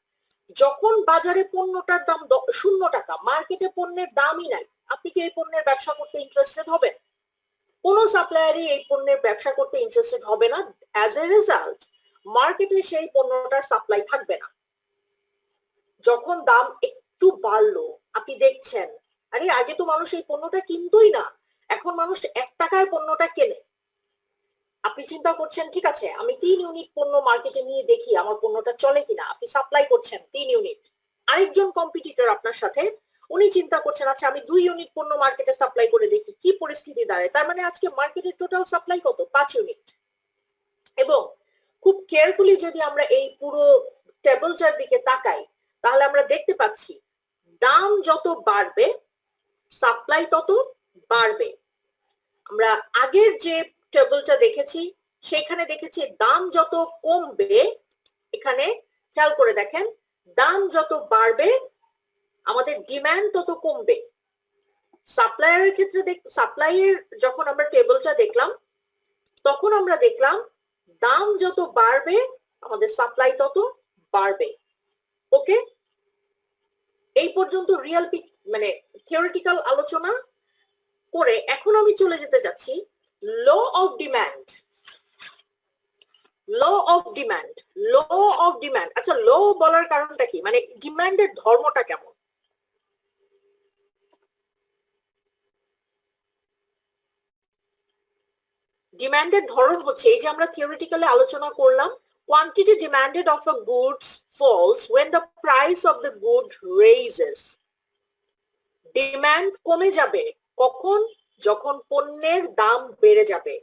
যখন বাজারে পণ্যটার দাম 0 টাকা, মার্কেটে পণ্যের দামই নাই, আপনি কি এই পণ্যের ব্যবসা করতে ইন্টারেস্টেড হবেন? কোনো সাপ্লায়ারই এই পণ্যের ব্যবসা করতে ইন্টারেস্টেড হবে না। অ্যাজ এ রেজাল্ট মার্কেটে সেই পণ্যটার সাপ্লাই থাকবে না। যখন দাম একটু বাড়লো, আপনি দেখছেন আরে আগে তো মানুষ এই পণ্যটা কিনতোই না, এখন মানুষ 1 টাকায় পণ্যটা কেনে। আপনি চিন্তা করছেন ঠিক আছে আমি 3 ইউনিট পণ্য মার্কেটে নিয়ে দেখি আমার পণ্যটা চলে কিনা, আপনি সাপ্লাই করছেন 3 ইউনিট। আরেকজন কম্পিটিটর আপনার সাথে, উনি চিন্তা করছেন আচ্ছা আমি 2 ইউনিট পণ্য মার্কেটে সাপ্লাই করে দেখি কি পরিস্থিতি দাঁড়ায়। তার মানে আজকে মার্কেটের টোটাল সাপ্লাই কত? 5 ইউনিট। এবং খুব কেয়ারফুলি যদি আমরা এই পুরো টেবলটার দিকে তাকাই তাহলে আমরা দেখতে পাচ্ছি দাম যত বাড়বে সাপ্লাই তত বাড়বে। আমরা আগের যে টেবলটা দেখেছি সেখানে দেখেছি দাম যত কমবে, এখানে খেয়াল করে দেখেন দাম যত বাড়বে আমাদের ডিমান্ড তত কমবে। সাপ্লায়ারের ক্ষেত্রে সাপ্লাইয়ের যখন আমরা টেবলটা দেখলাম তখন আমরা দেখলাম দাম যত বাড়বে আমাদের সাপ্লাই তত বাড়বে। ওকে, এই পর্যন্ত রিয়েল মানে থিওরিটিক্যাল আলোচনা করে এখন আমি চলে যেতে যাচ্ছি law of demand. Law of demand, law of demand. আচ্ছা ল বলার কারণটা কি, মানে ডিমান্ডের ধর্মটা কেমন? ডিমান্ডের ধরন হচ্ছে এই যে আমরা থিওরিটিক্যালি আলোচনা করলাম, quantity demanded of a goods falls when the price of the good raises. Demand কমে যাবে কখন? যখন পণ্যের দাম বেড়ে যাবে।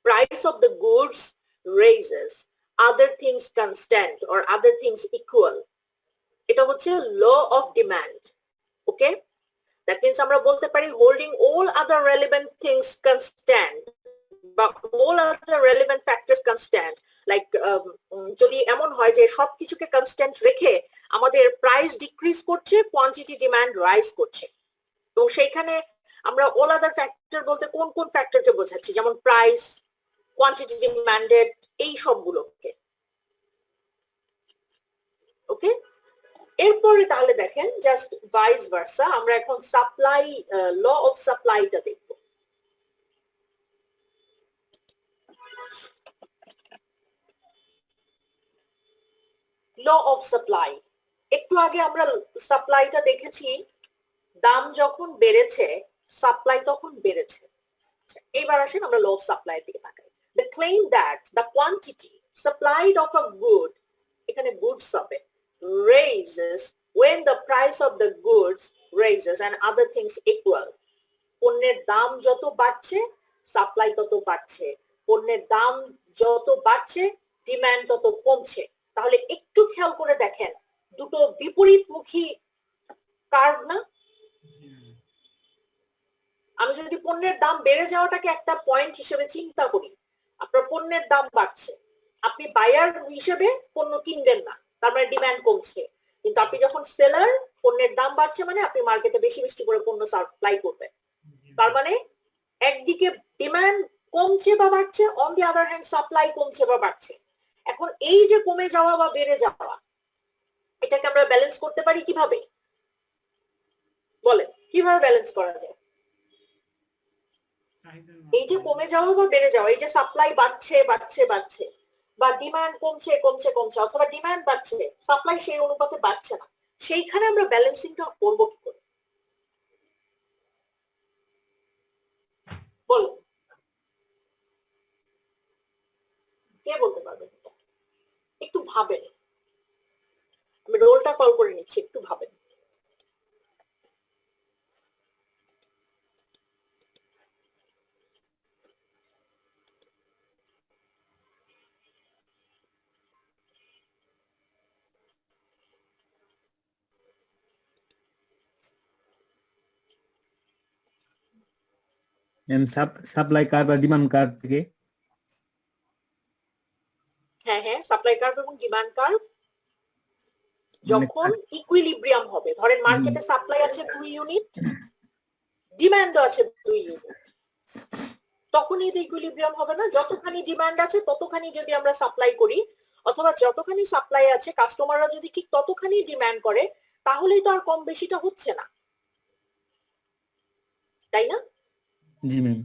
Price of the goods raises, other things constant or other things equal. এটা হচ্ছে law of demand. Okay, that means আমরা বলতে পারি holding all other relevant things constant, but all other relevant factors constant, like যদি এমন হয় যে সবকিছুকে কনস্ট্যান্ট রেখে আমাদের প্রাইস ডিক্রিজ করছে, কোয়ান্টিটি ডিমান্ড রাইজ করছে। তো সেইখানে আমরা all other factor বলতে কোন কোন ফ্যাক্টরকে বোঝাচ্ছি, যেমন প্রাইস, কোয়ান্টিটি ডিমান্ডেড, এই সবগুলোকে। ওকে, এরপরে তাহলে দেখেন জাস্ট ভাইস ভার্সা, আমরা এখন সাপ্লাই, ল অফ সাপ্লাইটা দেখব। ল অফ সাপ্লাই, একটু আগে আমরা সাপ্লাইটা দেখেছি, দাম যখন বেড়েছে সাপ্লাই তখন বেড়েছে। এবার আসেন আমরা ল অফ সাপ্লাই এর দিকে তাকাই। The claim that the quantity supplied of a good, এখানে goods হবে, raises when the price of the goods raises and other things equal. পণ্যের দাম যত বাড়ছে সাপ্লাই তত বাড়ছে, পণ্যের দাম যত বাড়ছে ডিমান্ড তত কমছে। তাহলে একটু খেয়াল করে দেখেন দুটো বিপরীতমুখী কার্ভ না? আমি যদি পণ্যের দাম বেড়ে যাওয়াটাকে একটা পয়েন্ট হিসেবে চিন্তা করি, আপনার পণ্যের দাম বাড়ছে, আপনি বায়ার হিসেবে পণ্য কিনবেন না, তার মানে ডিমান্ড কমছে। কিন্তু আপনি যখন সেলার, পণ্যের দাম বাড়ছে মানে আপনি মার্কেটে বেশি বেশি করে পণ্য সাপ্লাই করবেন, তার মানে একদিকে ডিমান্ড কমছে বা বাড়ছে, on the other hand supply কমছে বা বাড়ছে। এখন এই যে কমে যাওয়া বা বেড়ে যাওয়া, এটাকে আমরা ব্যালেন্স করতে পারি কিভাবে? বলেন কিভাবে ব্যালেন্স করা যায়? এই যে কমে যাওয়া বা বেড়ে যাওয়া, এই যে সাপ্লাই বাড়ছে বাড়ছে বাড়ছে, বা ডিমান্ড কমছে কমছে কমছে, অথবা ডিমান্ড বাড়ছে সাপ্লাই সেই অনুপাতে বাড়ছে না, সেইখানে আমরা ব্যালেন্সিংটা করবো কি করে? কে বলতে পারবেন এটা? একটু ভাবেন, আমি রোলটা কল করে নিচ্ছি, একটু ভাবেন। সাপ্লাই কার্ভ আর ডিমান্ড কার্ভ থেকে হ্যাঁ হ্যাঁ, সাপ্লাই কার্ভ এবং ডিমান্ড কার্ভ যখন ইকুইলিব্রিয়াম হবে, ধরেন মার্কেটে সাপ্লাই আছে 2 ইউনিট, ডিমান্ডও আছে 2 ইউনিট, তখনই এটা ইকুইলিব্রিয়াম হবে না? যতখানি ডিমান্ড আছে ততখানি যদি আমরা সাপ্লাই করি, অথবা যতখানি সাপ্লাই আছে কাস্টমাররা যদি ঠিক ততখানি ডিমান্ড করে, তাহলেই তো আর কম বেশিটা হচ্ছে না, তাই না? জি ম্যাম।